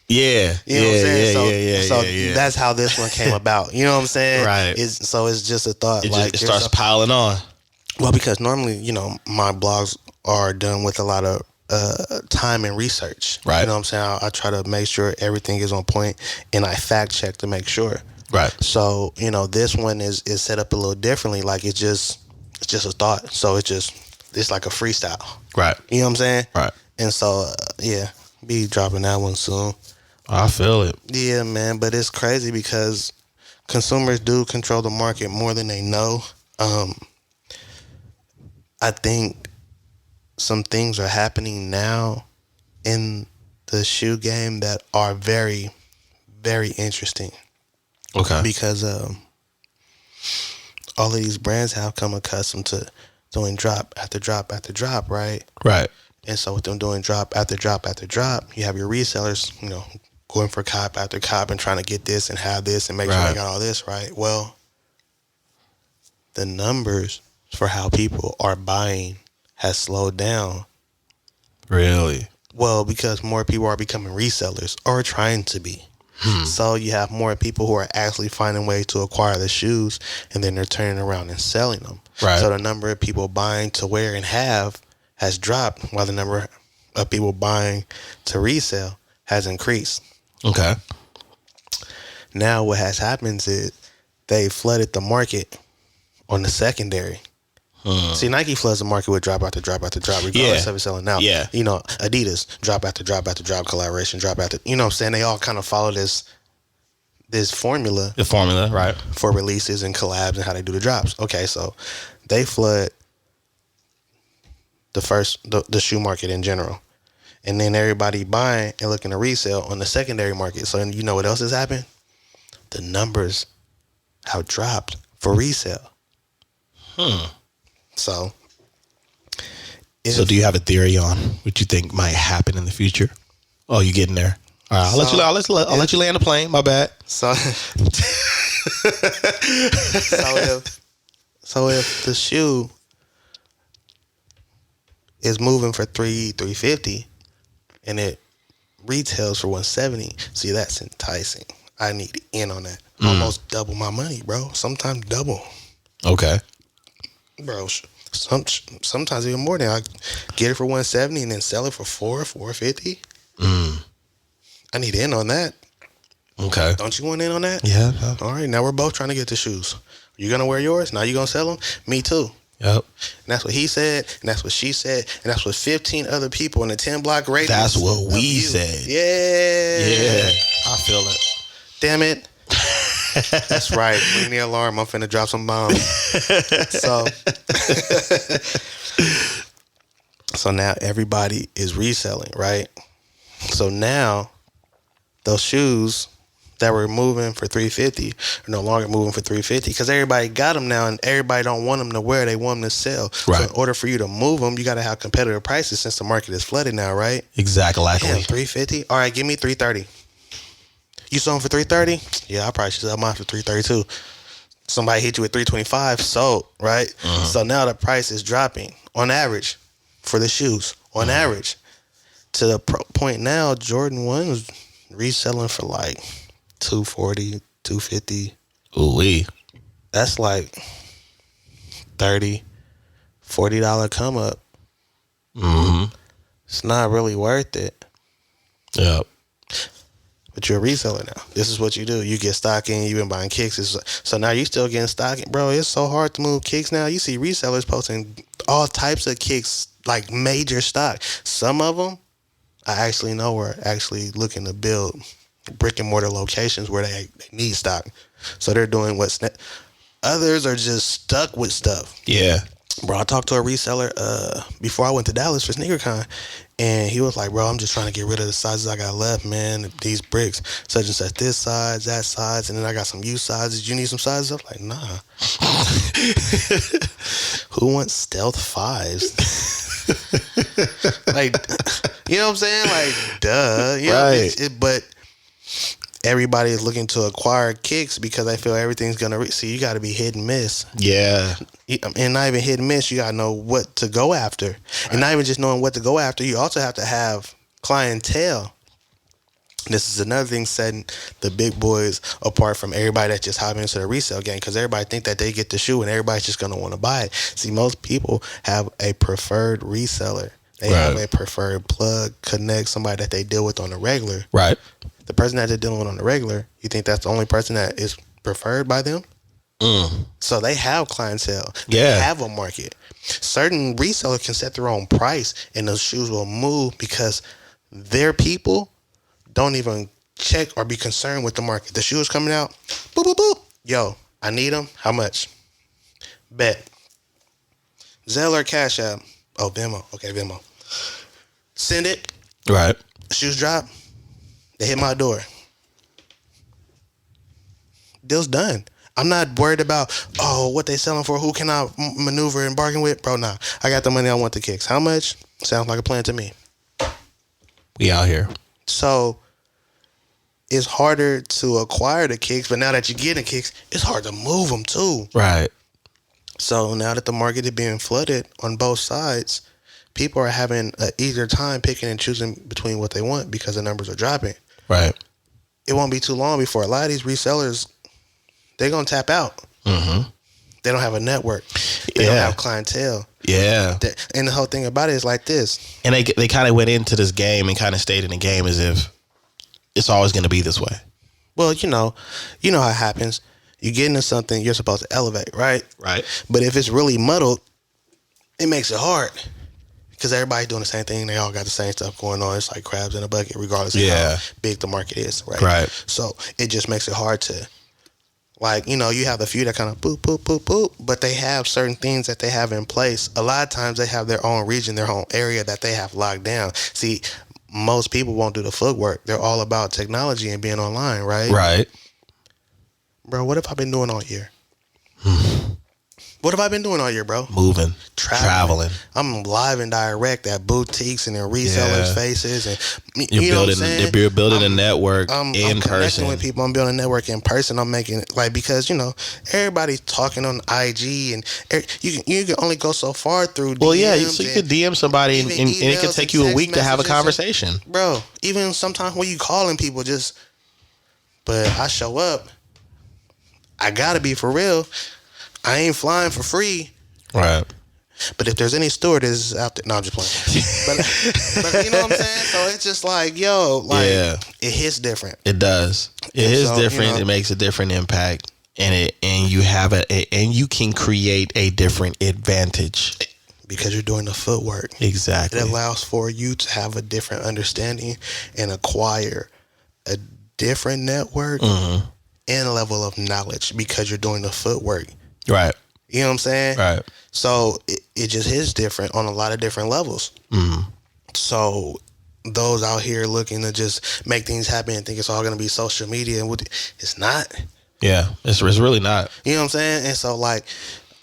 S3: Yeah.
S2: You know what I'm saying? So
S3: yeah.
S2: that's how this one came about. You know what I'm saying?
S3: Right.
S2: So it's just a thought.
S3: It starts piling on.
S2: Well, because normally, my blogs are done with a lot of time and research.
S3: Right.
S2: You know what I'm saying? I try to make sure everything is on point, and I fact check to make sure.
S3: Right.
S2: So, this one is set up a little differently. Like it's just a thought. So it's like a freestyle.
S3: Right.
S2: You know what I'm saying?
S3: Right.
S2: And so be dropping that one soon.
S3: I feel it.
S2: Yeah, man. But it's crazy because consumers do control the market more than they know. I think some things are happening now in the shoe game that are very, very interesting.
S3: Okay.
S2: Because all of these brands have come accustomed to doing drop after drop after drop, right?
S3: Right.
S2: And so with them doing drop after drop after drop, you have your resellers, going for cop after cop and trying to get this and have this and make sure they got all this, right? Well, the numbers for how people are buying has slowed down.
S3: Really?
S2: Well, because more people are becoming resellers or trying to be. So you have more people who are actually finding ways to acquire the shoes, and then they're turning around and selling them.
S3: Right.
S2: So the number of people buying to wear and have has dropped, while the number of people buying to resell has increased.
S3: Okay.
S2: Now what has happened is they flooded the market on the secondary. See, Nike floods the market with drop after drop after drop, regardless of it selling out.
S3: Yeah.
S2: Adidas, drop after drop after drop, collaboration, drop after, you know what I'm saying? They all kind of follow this formula
S3: The formula, right?
S2: for releases and collabs and how they do the drops. Okay, so they flood the shoe market in general. And then everybody buying and looking to resell on the secondary market. So then you know what else has happened? The numbers have dropped for resale. So
S3: do you have a theory on what you think might happen in the future? Oh, you getting there? All right, I'll let you land the plane. My bad.
S2: So if the shoe is moving for $350 and it retails for $170, see, that's enticing. I need in on that. Almost double my money, bro. Sometimes double.
S3: Okay.
S2: Bro, sometimes even more than I get it for $170 and then sell it for $450. I need in on that.
S3: Okay.
S2: Don't you want in on that?
S3: Yeah.
S2: All right, now we're both trying to get the shoes. You gonna wear yours? Now you gonna sell them? Me too.
S3: Yep.
S2: And that's what he said, and that's what she said, and that's what 15 other people in the 10 block radius.
S3: That's what
S2: of
S3: we
S2: you.
S3: said.
S2: Yeah.
S3: I feel it.
S2: Damn it. That's right. Ring the alarm. I'm finna drop some bombs. So now everybody is reselling, right? So now those shoes that were moving for $350 are no longer moving for $350 because everybody got them now, and everybody don't want them to wear. They want them to sell.
S3: Right.
S2: So in order for you to move them, you got to have competitive prices since the market is flooded now, right?
S3: Exactly.
S2: Damn, $350. All right, give me $330. You sold them for $330? Yeah, I probably should sell mine for $330 too. Somebody hit you with $325, sold, right? So now the price is dropping on average for the shoes. On average, to the point now, Jordan 1 was reselling for like $240, $250.
S3: Ooh-wee.
S2: That's like $30, $40 come up. It's not really worth it.
S3: Yep.
S2: But you're a reseller now. This is what you do. You get stock in. You've been buying kicks. So now you still getting stock in. Bro, it's so hard to move kicks now. You see resellers posting all types of kicks, like major stock. Some of them I actually know are actually looking to build brick and mortar locations where they need stock. So they're doing what's others are just stuck with stuff.
S3: Yeah.
S2: Bro, I talked to a reseller before I went to Dallas for SneakerCon, and he was like, bro, I'm just trying to get rid of the sizes I got left, man. These bricks, such and such, this size, that size, and then I got some U sizes. You need some sizes? I'm like, nah. Who wants stealth 5s? Like, you know what I'm saying? Like, duh. You know,
S3: right.
S2: But everybody is looking to acquire kicks because they feel everything's going to see, you got to be hit and miss.
S3: Yeah.
S2: And not even hit and miss, you got to know what to go after. Right. And not even just knowing what to go after, you also have to have clientele. This is another thing setting the big boys apart from everybody that just hop into the resale game, because everybody think that they get the shoe and everybody's just going to want to buy it. See, most people have a preferred reseller They have a preferred plug, connect, somebody that they deal with on the regular.
S3: Right.
S2: The person that they're dealing with on the regular, you think that's the only person that is preferred by them? So they have clientele. They have a market. Certain resellers can set their own price and those shoes will move because their people don't even check or be concerned with the market. The shoes coming out, boop, boop, boop. Yo, I need them. How much? Bet. Zelle or Cash App? Oh, Venmo. Okay, Venmo. Send it.
S3: Right.
S2: Shoes drop. They hit my door. Deal's done. I'm not worried about, what they selling for. Who can I maneuver and bargain with? Bro, nah. I got the money. I want the kicks. How much? Sounds like a plan to me.
S3: We out here.
S2: So it's harder to acquire the kicks, but now that you're getting kicks, it's hard to move them too.
S3: Right.
S2: So now that the market is being flooded on both sides, people are having an easier time picking and choosing between what they want because the numbers are dropping.
S3: Right.
S2: It won't be too long before a lot of these resellers, they're going to tap out. Mm-hmm. They don't have a network. They don't have clientele.
S3: Yeah.
S2: And the whole thing about it is like this.
S3: And they kind of went into this game and kind of stayed in the game as if it's always going to be this way.
S2: Well, you know how it happens. You get into something, you're supposed to elevate, right?
S3: Right.
S2: But if it's really muddled, it makes it hard because everybody's doing the same thing. They all got the same stuff going on. It's like crabs in a bucket, regardless of how big the market is, right?
S3: Right.
S2: So it just makes it hard to, like, you have the few that kind of boop, boop, boop, boop, but they have certain things that they have in place. A lot of times they have their own region, their own area that they have locked down. See, most people won't do the footwork. They're all about technology and being online, right?
S3: Right.
S2: Bro, what have I been doing all year? What have I been doing all year, bro?
S3: Moving, traveling.
S2: I'm live and direct at boutiques and in resellers' faces, and
S3: You're building a network
S2: I'm
S3: in person.
S2: Connecting with people. I'm building a network in person. I'm making because everybody's talking on IG, and you can only go so far through.
S3: Well,
S2: DMs
S3: so you could DM somebody, and it could take you a week to have a conversation,
S2: bro. Even sometimes when you calling people, but I show up. I gotta be for real. I ain't flying for free.
S3: Right.
S2: But if there's any stewardess out there, no, I'm just playing. but you know what I'm saying? So it's just like, it hits different.
S3: It does. It is different. It makes a different impact, and you can create a different advantage
S2: because you're doing the footwork.
S3: Exactly.
S2: It allows for you to have a different understanding and acquire a different network and a level of knowledge because you're doing the footwork.
S3: Right.
S2: You know what I'm saying?
S3: Right. So
S2: it just is different on a lot of different levels. Mm-hmm. So those out here looking to just make things happen and think it's all going to be social media, and it's not.
S3: Yeah, it's really not.
S2: You know what I'm saying? And so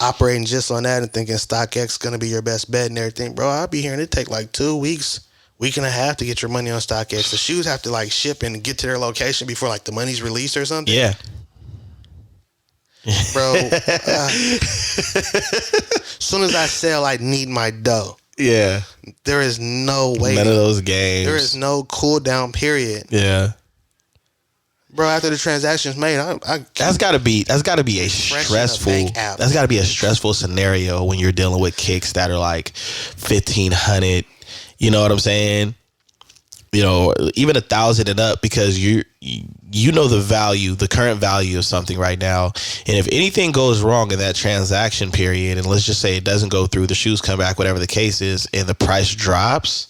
S2: operating just on that and thinking StockX is going to be your best bet and everything, bro, I'll be hearing it take 2 weeks. Week and a half to get your money on StockX. The shoes have to ship and get to their location before the money's released or something.
S3: Yeah.
S2: Bro, soon as I sell, I need my dough.
S3: Yeah.
S2: There is no way.
S3: None of those games.
S2: There is no cool down period.
S3: Yeah.
S2: Bro, after the transaction's made,
S3: that's gotta be a stressful scenario when you're dealing with kicks that are 1,500. You know what I'm saying? Even 1,000 and up, because you know the current value of something right now. And if anything goes wrong in that transaction period, and let's just say it doesn't go through, the shoes come back, whatever the case is, and the price drops,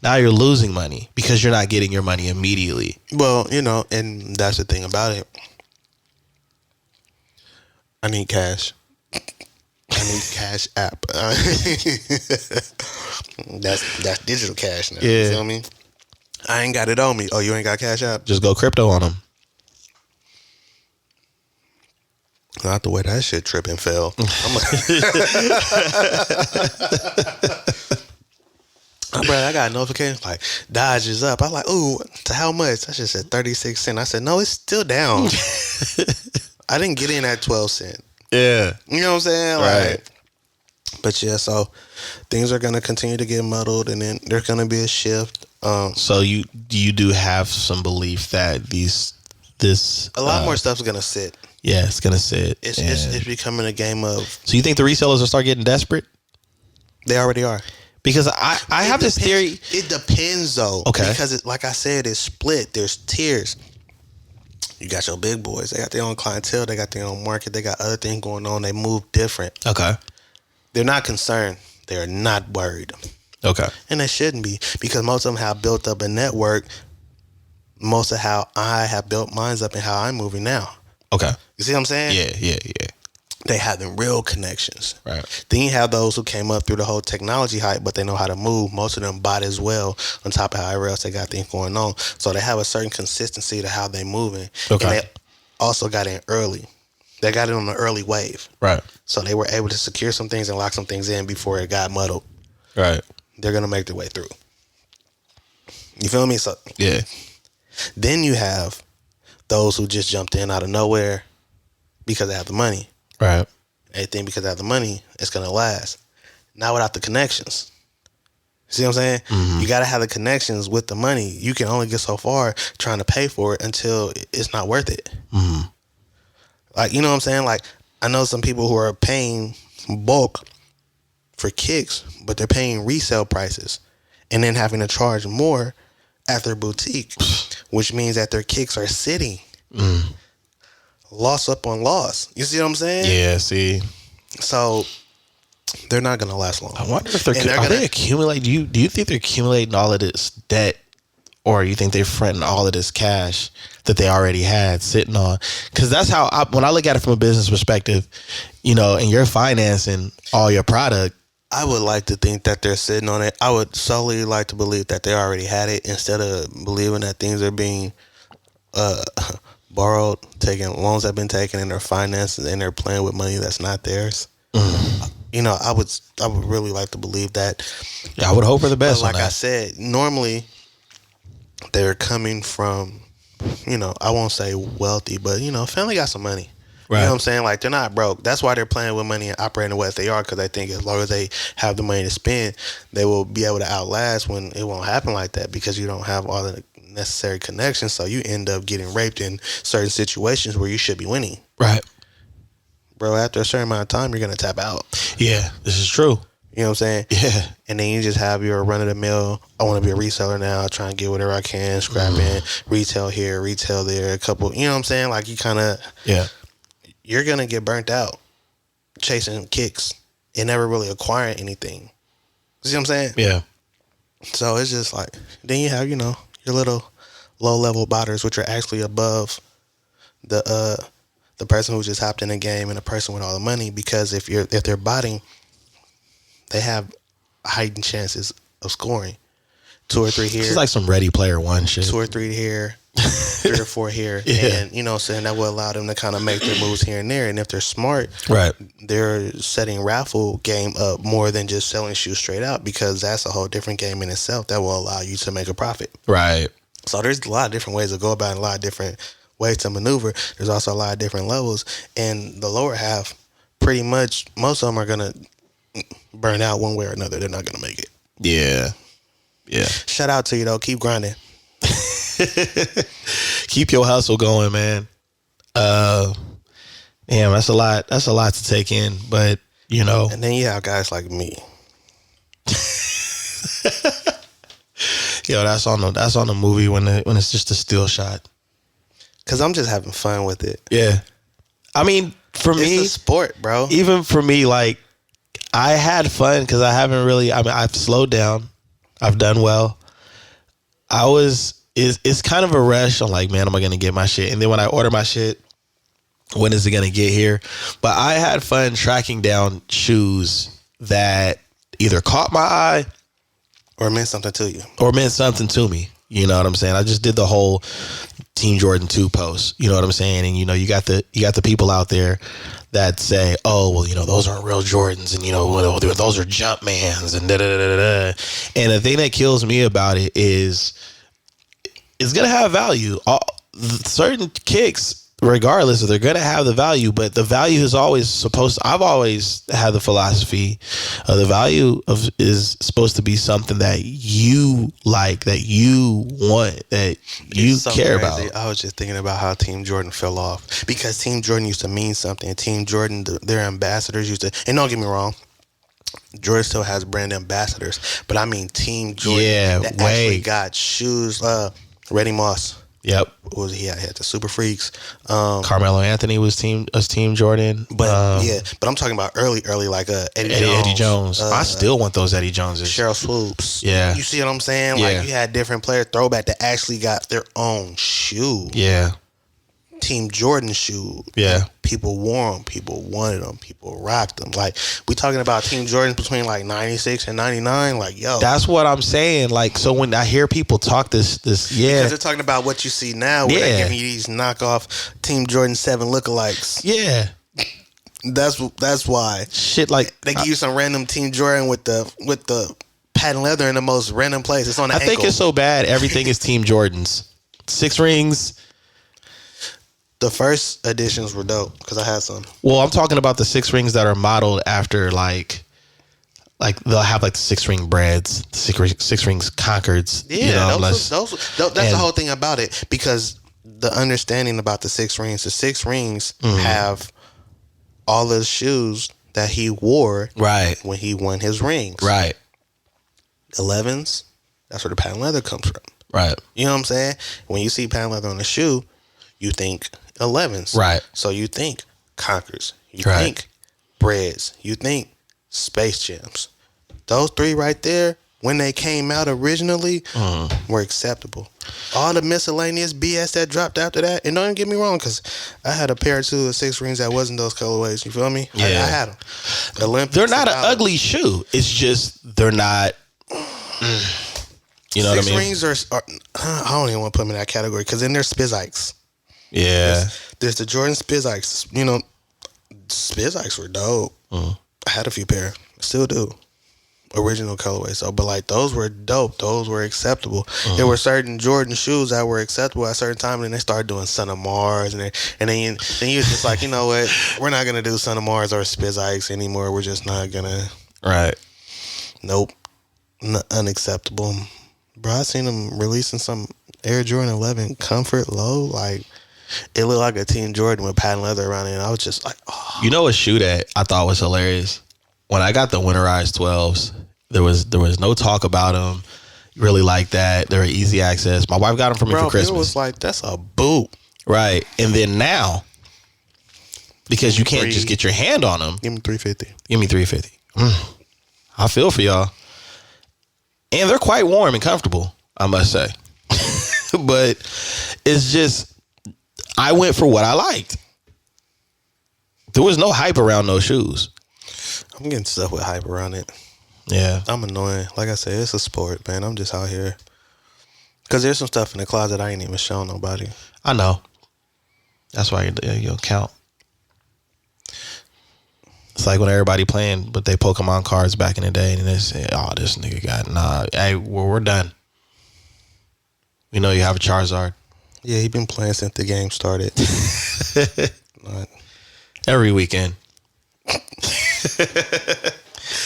S3: now you're losing money because you're not getting your money immediately.
S2: Well, and that's the thing about it. I need cash. I need Cash App. That's digital cash now.
S3: Yeah.
S2: You feel me? I ain't got it on me. Oh, you ain't got Cash App?
S3: Just go crypto on them.
S2: Not the way that shit trip and fell. Bro, I got a notification Dodge is up. I'm ooh, to how much? I just said 36 cents. I said, no, it's still down. I didn't get in at 12 cents.
S3: Yeah.
S2: You know what I'm saying?
S3: Right.
S2: But yeah, so things are going to continue to get muddled, and then there's going to be a shift.
S3: So you do have some belief that a
S2: lot more stuff's going to sit.
S3: Yeah, it's going to sit.
S2: It's becoming a game of.
S3: So you think the resellers will start getting desperate?
S2: They already are.
S3: Because I have this theory.
S2: It depends though.
S3: Okay.
S2: Because like I said, it's split. There's tiers. You got your big boys. They got their own clientele. They got their own market. They got other things going on. They move different.
S3: Okay.
S2: They're not concerned. They're not worried.
S3: Okay.
S2: And they shouldn't be, because most of them have built up a network. Most of how I have built mine up and how I'm moving now.
S3: Okay.
S2: You see what I'm saying?
S3: Yeah.
S2: They have them real connections.
S3: Right.
S2: Then you have those who came up through the whole technology hype, but they know how to move. Most of them bought as well, on top of however else they got things going on. So they have a certain consistency to how they moving.
S3: Okay.
S2: And they also got in early. They got in on the early wave.
S3: Right.
S2: So they were able to secure some things and lock some things in before it got muddled.
S3: Right.
S2: They're going to make their way through. You feel me? So
S3: Yeah.
S2: then you have those who just jumped in out of nowhere because they have the money.
S3: Right.
S2: They think because they have the money, it's going to last. Not without the connections. See what I'm saying?
S3: Mm-hmm.
S2: You got to have the connections with the money. You can only get so far trying to pay for it until it's not worth it.
S3: Mm-hmm.
S2: Like, you know what I'm saying? Like, I know some people who are paying bulk for kicks, but they're paying resale prices and then having to charge more at their boutique, which means that their kicks are sitting. Loss up on loss. You see what I'm saying?
S3: Yeah. See.
S2: So they're not going to last long.
S3: I wonder if they're
S2: And
S3: they accumulating. Do you think they're accumulating all of this debt, or you think they're fronting all of this cash that they already had sitting on? Because that's how when I look at it from a business perspective, and you're financing all your product.
S2: I would like to think that they're sitting on it. I would solely like to believe that they already had it, instead of believing that things are being borrowed, loans have been taken, and they're financed, and they're playing with money that's not theirs. I would really like to believe that.
S3: Yeah, I would hope for the best.
S2: But like I said, normally they're coming from, I won't say wealthy, but family got some money.
S3: Right.
S2: You know what I'm saying? Like, they're not broke. That's why they're playing with money and operating the way they are, because they think as long as they have the money to spend, they will be able to outlast, when it won't happen like that, because you don't have all the necessary connections. So you end up getting raped in certain situations where you should be winning.
S3: Right.
S2: Bro, after a certain amount of time, you're going to tap out.
S3: Yeah, this is true.
S2: You know what I'm saying?
S3: Yeah.
S2: And then you just have your run-of-the-mill, I want to be a reseller now, try and get whatever I can, scrap in, retail here, retail there, a couple, you know what I'm saying? Like, you kind of...
S3: Yeah.
S2: You're going to get burnt out chasing kicks and never really acquiring anything. See what I'm saying?
S3: Yeah.
S2: So it's just like, then you have, your little low-level botters, which are actually above the person who just hopped in the game and the person with all the money, because if they're botting, they have heightened chances of scoring. 2 or 3 here.
S3: It's like some Ready Player One shit.
S2: 2 or 3 here. 3 or 4 here.
S3: Yeah.
S2: And, saying that will allow them to kind of make their moves here and there. And if they're smart,
S3: Right.
S2: they're setting raffle game up more than just selling shoes straight out, because that's a whole different game in itself that will allow you to make a profit.
S3: Right.
S2: So there's a lot of different ways to go about it, a lot of different ways to maneuver. There's also a lot of different levels. And the lower half, pretty much, most of them are going to burn out one way or another. They're not going to make it.
S3: Yeah. Yeah.
S2: Shout out to you, though. Keep grinding.
S3: Keep your hustle going, man. Damn, that's a lot. That's a lot to take in, but
S2: And then you have guys like me.
S3: Yo, that's on the movie when it's just a still shot.
S2: Cause I'm just having fun with it.
S3: Yeah, I mean, for me,
S2: it's a sport, bro.
S3: Even for me, like, I had fun because I haven't really. I mean, I've slowed down. I've done well. It's kind of a rush. I'm like, man, am I gonna get my shit? And then when I order my shit, when is it gonna get here? But I had fun tracking down shoes that either caught my eye
S2: or meant something to you.
S3: Or meant something to me. You know what I'm saying? I just did the whole Team Jordan 2 post. You know what I'm saying? And you got the people out there that say, oh, well, those aren't real Jordans, and those are jump mans, and da da da da. And the thing that kills me about it is it's gonna have value. Certain kicks, regardless, they're gonna have the value, but the value is always I've always had the philosophy the value is supposed to be something that you like, that you want, that you care about.
S2: I was just thinking about how Team Jordan fell off, because Team Jordan used to mean something. Team Jordan, their ambassadors used to, and don't get me wrong, Jordan still has brand ambassadors, but I mean Team Jordan that
S3: way.
S2: actually got shoes. Reddy Moss.
S3: Yep.
S2: What was he? He had the Super Freaks.
S3: Carmelo Anthony was Team Jordan.
S2: But but I'm talking about early like
S3: Eddie Jones. I still want those Eddie Joneses.
S2: Cheryl Swoops.
S3: Yeah.
S2: You see what I'm saying? Like you had different player throwback that actually got their own shoe.
S3: Yeah.
S2: Team Jordan shoe.
S3: Yeah.
S2: People wore them. People wanted them. People rocked them. Like, we talking about Team Jordans between like 96 and 99. Like, yo.
S3: That's what I'm saying. Like, so when I hear people talk this,
S2: Because they're talking about what you see now where they're giving you these knockoff Team Jordan 7 lookalikes.
S3: Yeah.
S2: That's why.
S3: Shit, like.
S2: They give you some random Team Jordan with the patent leather in the most random place. It's on the ankle.
S3: I think it's so bad. Everything is Team Jordans. 6 rings.
S2: The first editions were dope because I had some.
S3: Well, I'm talking about the 6 rings that are modeled after like they'll have like the 6 ring breads, the 6 rings Concords.
S2: Yeah, that's the whole thing about it, because the understanding about the 6 rings, have all the shoes that he wore when he won his rings.
S3: Right.
S2: 11s, that's where the patent leather comes from.
S3: Right.
S2: You know what I'm saying? When you see patent leather on the shoe, you think 11s.
S3: Right.
S2: So you think Concords. You think breads. You think Space Jams. Those 3 right there, when they came out originally, were acceptable. All the miscellaneous BS that dropped after that, and don't even get me wrong, because I had a pair or 2 of 6 rings that wasn't those colorways. You feel me?
S3: Yeah.
S2: I had them. Olympics,
S3: they're not an ugly shoe. It's just they're not. You know what I mean?
S2: 6 rings are I don't even want to put them in that category, because then there's Spizikes.
S3: Yeah.
S2: There's the Jordan Spizikes. You know, Spizikes were dope. I had a few pair. Still do. Original colorway. So, but like, those were dope. Those were acceptable. There were certain Jordan shoes that were acceptable at a certain time, and then they started doing Son of Mars, and then you was just like, you know what? We're not gonna do Son of Mars or Spizikes anymore. We're just not gonna.
S3: Right.
S2: Nope. Unacceptable. Bro, I seen them releasing some Air Jordan 11 Comfort Low. Like, it looked like a Team Jordan with patent leather around it, and I was just like, oh.
S3: You know a shoe that I thought was hilarious? When I got the winterized 12s, there was no talk about them. Really like that. They were easy access. My wife got them for me for Christmas.
S2: It was like, that's a boot.
S3: Right. And then now, because you can't just get your hand on them.
S2: Give me $350.
S3: Give me $350. I feel for y'all. And they're quite warm and comfortable, I must say. But it's just, I went for what I liked. There was no hype around those shoes.
S2: I'm getting stuff with hype around it.
S3: Yeah.
S2: I'm annoying. Like I said, it's a sport, man. I'm just out here. Because there's some stuff in the closet I ain't even showing nobody.
S3: I know. That's why you don't count. It's like when everybody playing with their Pokemon cards back in the day, and they say, oh, this nigga got, hey, we're done. We know you have a Charizard.
S2: Yeah, he been playing since the game started.
S3: Every weekend.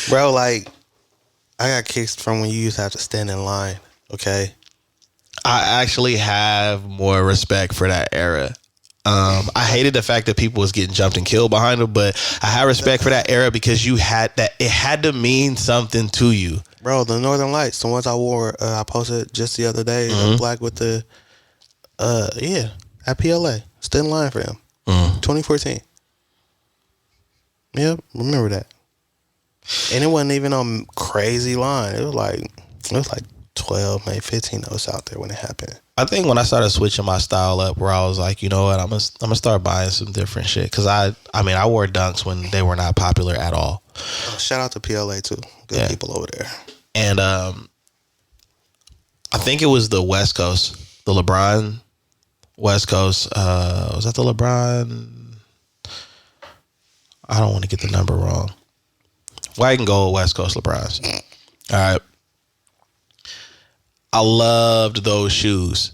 S2: Bro, like, I got kicks from when you used to have to stand in line, okay?
S3: I actually have more respect for that era. I hated the fact that people was getting jumped and killed behind them, but I had respect for that era because you had that. It had to mean something to you.
S2: Bro, the Northern Lights, the ones I wore, I posted just the other day, the black with the, at PLA. Stood in line for them. 2014. Yep, remember that. And it wasn't even on crazy line. It was like 12, maybe 15 of us out there when it happened.
S3: I think when I started switching my style up, where I was like, you know what, I'm gonna start buying some different shit. Because I wore Dunks when they were not popular at all.
S2: Shout out to PLA too. Good people over there.
S3: And I think it was the West Coast, the LeBron West Coast. Was that the LeBron? I don't want to get the number wrong. White and gold West Coast LeBrons. All right. I loved those shoes.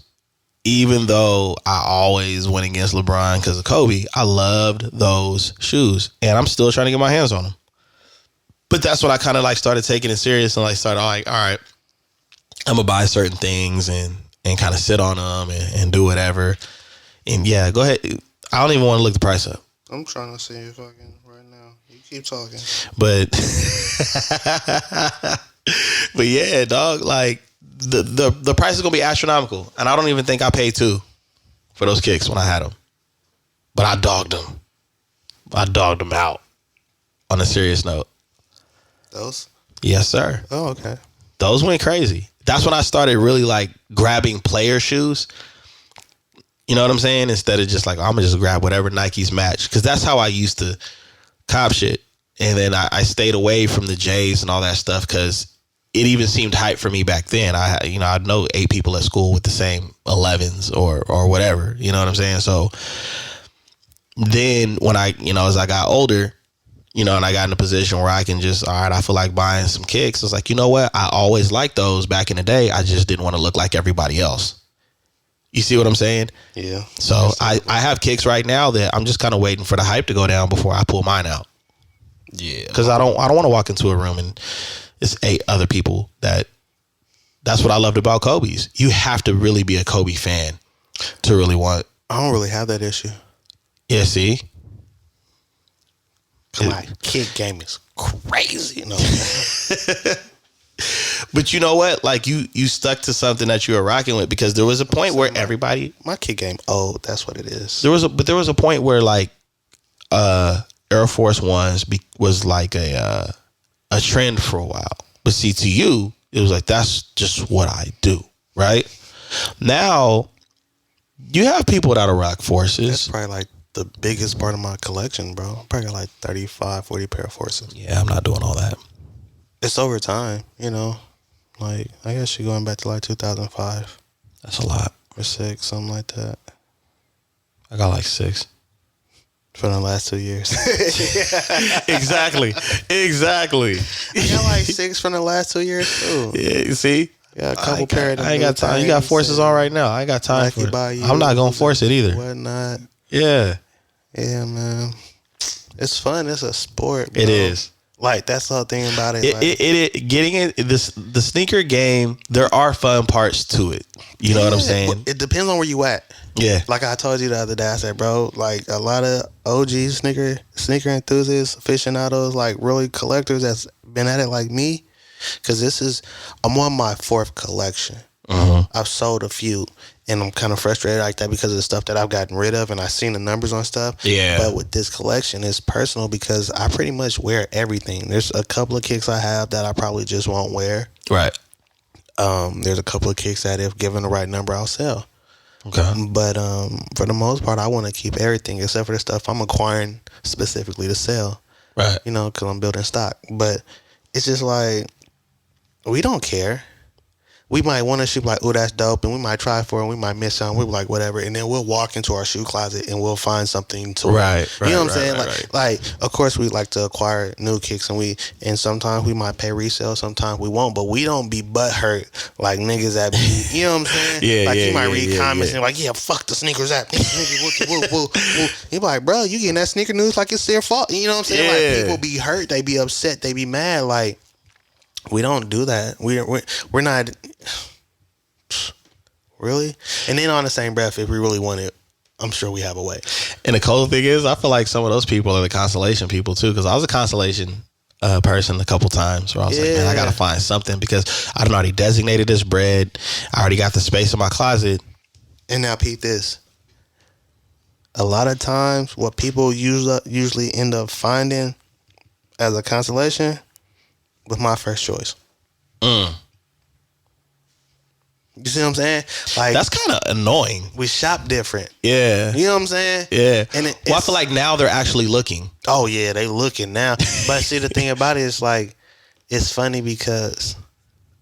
S3: Even though I always went against LeBron because of Kobe, I loved those shoes. And I'm still trying to get my hands on them. But that's when I kind of like started taking it serious and like started like, all right, I'm going to buy certain things and kind of sit on them and do whatever. And yeah, go ahead. I don't even want to look the price up.
S2: I'm trying to see if I can right now. You Keep talking.
S3: But but yeah, dog. Like the price is gonna be astronomical, and I don't even think I paid $2 for those kicks when I had them. But I dogged them. I dogged them out. On a serious note.
S2: Those?
S3: Yes, sir.
S2: Oh, okay.
S3: Those went crazy. That's when I started really like grabbing player shoes. You know what I'm saying? Instead of just like, I'm gonna just grab whatever Nike's match. Cause that's how I used to cop shit. And then I stayed away from the J's and all that stuff because it even seemed hype for me back then. I know 8 people at school with the same 11s or whatever. You know what I'm saying? So then when as I got older, and I got in a position where I can just, all right, I feel like buying some kicks. It's like, you know what? I always liked those back in the day. I just didn't want to look like everybody else. You see what I'm saying?
S2: Yeah.
S3: So I have kicks right now that I'm just kind of waiting for the hype to go down before I pull mine out.
S2: Yeah.
S3: Because I don't want to walk into a room and it's 8 other people that's what I loved about Kobe's. You have to really be a Kobe fan to really want.
S2: I don't really have that issue.
S3: Yeah, see?
S2: My kick game is crazy. No.
S3: But you know what? Like you stuck to something that you were rocking with because there was a point where everybody.
S2: My kick game old. That's what it is.
S3: There was a point where like Air Force Ones was like a trend for a while. But see, to you, it was like that's just what I do, right? Now you have people that'll rock Forces.
S2: That's probably like the biggest part of my collection, bro. I probably got like 35, 40 pair of Forces.
S3: Yeah, I'm not doing all that.
S2: It's over time, Like, I guess you're going back to like 2005.
S3: That's a lot.
S2: Or 6, something like that.
S3: I got like 6.
S2: For the last 2 years.
S3: Exactly.
S2: I got like 6 from the last 2 years, too.
S3: Yeah, you see?
S2: Yeah, a couple pair of
S3: I ain't got time. You got Forces on right now. I ain't got time for it. I'm not going to force it either.
S2: Whatnot.
S3: Yeah.
S2: Yeah, man. It's fun. It's a sport, bro.
S3: It is.
S2: Like, that's the whole thing about it.
S3: Getting it, the sneaker game, there are fun parts to it. You know what I'm saying?
S2: It depends on where you at.
S3: Yeah.
S2: Like I told you the other day, I said, bro, like a lot of OG sneaker enthusiasts, aficionados, like really collectors that's been at it like me. Because I'm on my 4th collection. I've sold a few. And I'm kind of frustrated like that because of the stuff that I've gotten rid of and I've seen the numbers on stuff. Yeah. But with this collection, it's personal because I pretty much wear everything. There's a couple of kicks I have that I probably just won't wear.
S3: Right.
S2: There's a couple of kicks that if given the right number, I'll sell.
S3: Okay.
S2: But for the most part, I want to keep everything except for the stuff I'm acquiring specifically to sell.
S3: Right.
S2: Because I'm building stock. But it's just like, we don't care. We might want to shoot like, oh, that's dope, and we might try for it, and we might miss something. We're like, whatever, and then we'll walk into our shoe closet and we'll find something to
S3: right.
S2: You know what I'm saying?
S3: Right.
S2: Like, of course, we like to acquire new kicks, and sometimes we might pay resale, sometimes we won't, but we don't be butthurt like niggas that be, you know what I'm saying?
S3: Yeah,
S2: like you might
S3: yeah,
S2: read
S3: yeah,
S2: comments
S3: yeah.
S2: and like, yeah, fuck the sneakers app. You be like, bro, you getting that sneaker news like it's their fault. You know what I'm saying?
S3: Yeah.
S2: Like people be hurt, they be upset, they be mad. Like we don't do that. We're not. Really? And then on the same breath, if we really want it, I'm sure we have a way.
S3: And the cool thing is, I feel like some of those people are the Constellation people too, because I was a Constellation person a couple times where I was like, man, I gotta find something because I done already designated this bread. I already got the space in my closet.
S2: And now, peep this. A lot of times, what people usually end up finding as a Constellation was my first choice. You see what I'm saying? Like
S3: that's kind of annoying.
S2: We shop different.
S3: Yeah.
S2: You know what I'm saying?
S3: Yeah.
S2: And
S3: I feel like now they're actually looking.
S2: Oh yeah, they looking now. But see, the thing about it is like, it's funny because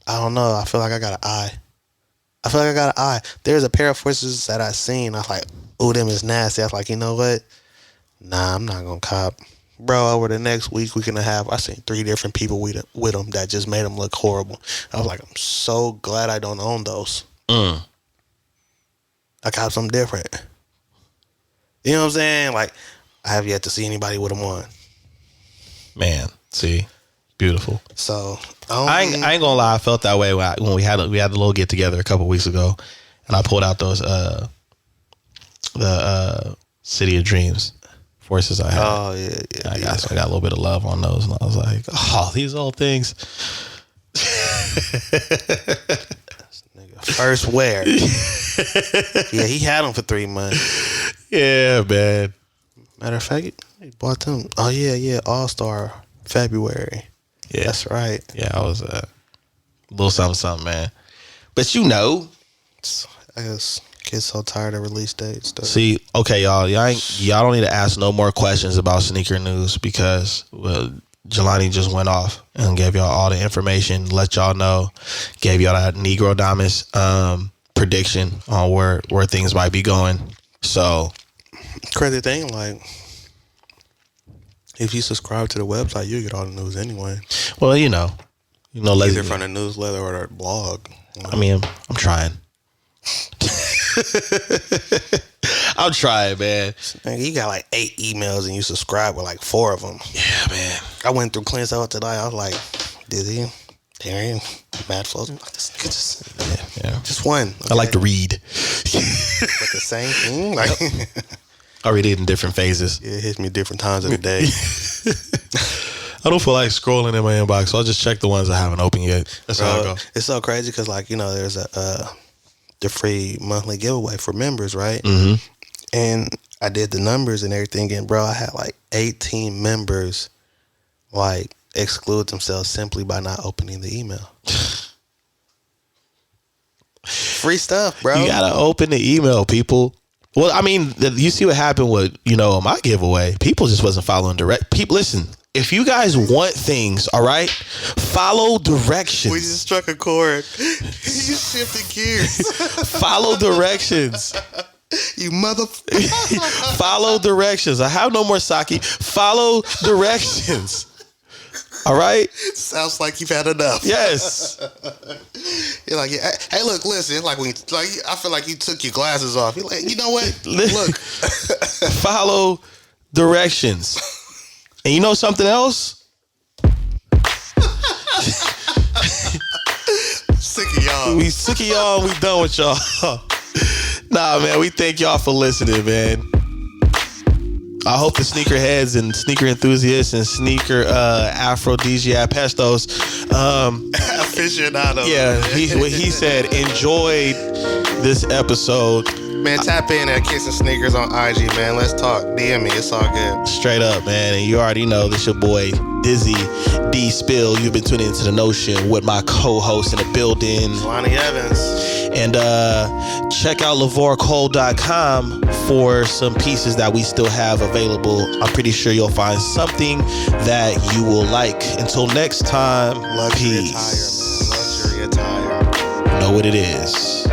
S2: I don't know. I feel like I got an eye. There's a pair of Forces that I seen. I was like, oh, them is nasty. I was like, you know what? Nah, I'm not gonna cop. Bro, over the next week and a half, I seen 3 different people with them that just made them look horrible. I was like, I'm so glad I don't own those. I got something different. You know what I'm saying? Like, I have yet to see anybody with them on.
S3: Man, see, beautiful.
S2: So
S3: I ain't gonna lie, I felt that way when we had the little get together a couple weeks ago, and I pulled out those the City of Dreams Forces I had.
S2: Oh yeah.
S3: I got a little bit of love on those, and I was like, oh, these old things.
S2: Nigga, first wear. Yeah, he had them for 3 months.
S3: Yeah, man.
S2: Matter of fact, he bought them. Oh yeah, All-Star February.
S3: Yeah,
S2: that's right.
S3: Yeah, I was a little something, man. But you know,
S2: I guess kids so tired of release dates. Though.
S3: See, okay, y'all don't need to ask no more questions about sneaker news because Jelani just went off and gave y'all all the information, let y'all know, gave y'all that Negro Diamonds prediction on where things might be going. So,
S2: crazy thing, like, if you subscribe to the website, you get all the news anyway.
S3: Well, you know,
S2: either from the newsletter or the blog.
S3: I mean, I'm trying. I'm trying, man.
S2: You got like 8 emails and you subscribe with like 4 of them.
S3: Yeah, man.
S2: I went through cleanse out today. I was like, Dizzy, Darian, Mad Flows. Just one. Okay?
S3: I like to read.
S2: But the same thing? Like,
S3: I read it in different phases.
S2: It hits me different times of the day.
S3: I don't feel like scrolling in my inbox, so I'll just check the ones I haven't opened yet. That's how I go.
S2: It's so crazy because, like, there's the free monthly giveaway for members, right?
S3: Mm-hmm.
S2: And I did the numbers and everything, and bro, I had like 18 members like exclude themselves simply by not opening the email. Free stuff, bro.
S3: You gotta open the email, people. Well, I mean, you see what happened with my giveaway. People just wasn't following direct. People, listen. If you guys want things, all right, follow directions.
S2: We just struck a chord. You shifted gears.
S3: Follow directions.
S2: You motherfucker.
S3: Follow directions. I have no more sake. Follow directions. All right?
S2: Sounds like you've had enough.
S3: Yes.
S2: You're like, hey, look, listen. It's like when I feel like you took your glasses off. You're like, you know what? Look.
S3: Follow directions. And you know something else?
S2: Sick of y'all.
S3: We sick of y'all. We done with y'all. Nah, man. We thank y'all for listening, man. I hope the sneaker heads and sneaker enthusiasts and sneaker aphrodisiac pestos.
S2: Aficionado.
S3: Yeah, what he said, enjoyed this episode.
S2: Man, tap in at Kissing Sneakers on IG, man. Let's talk. DM me. It's all good.
S3: Straight up, man. And you already know this your boy, Dizzy D Spill. You've been tuning into The Notion with my co-host in the building,
S2: Jelani Evans.
S3: And check out lavorcole.com for some pieces that we still have available. I'm pretty sure you'll find something that you will like. Until next time,
S2: Luxury
S3: peace.
S2: attire, man. Luxury attire.
S3: Know what it is.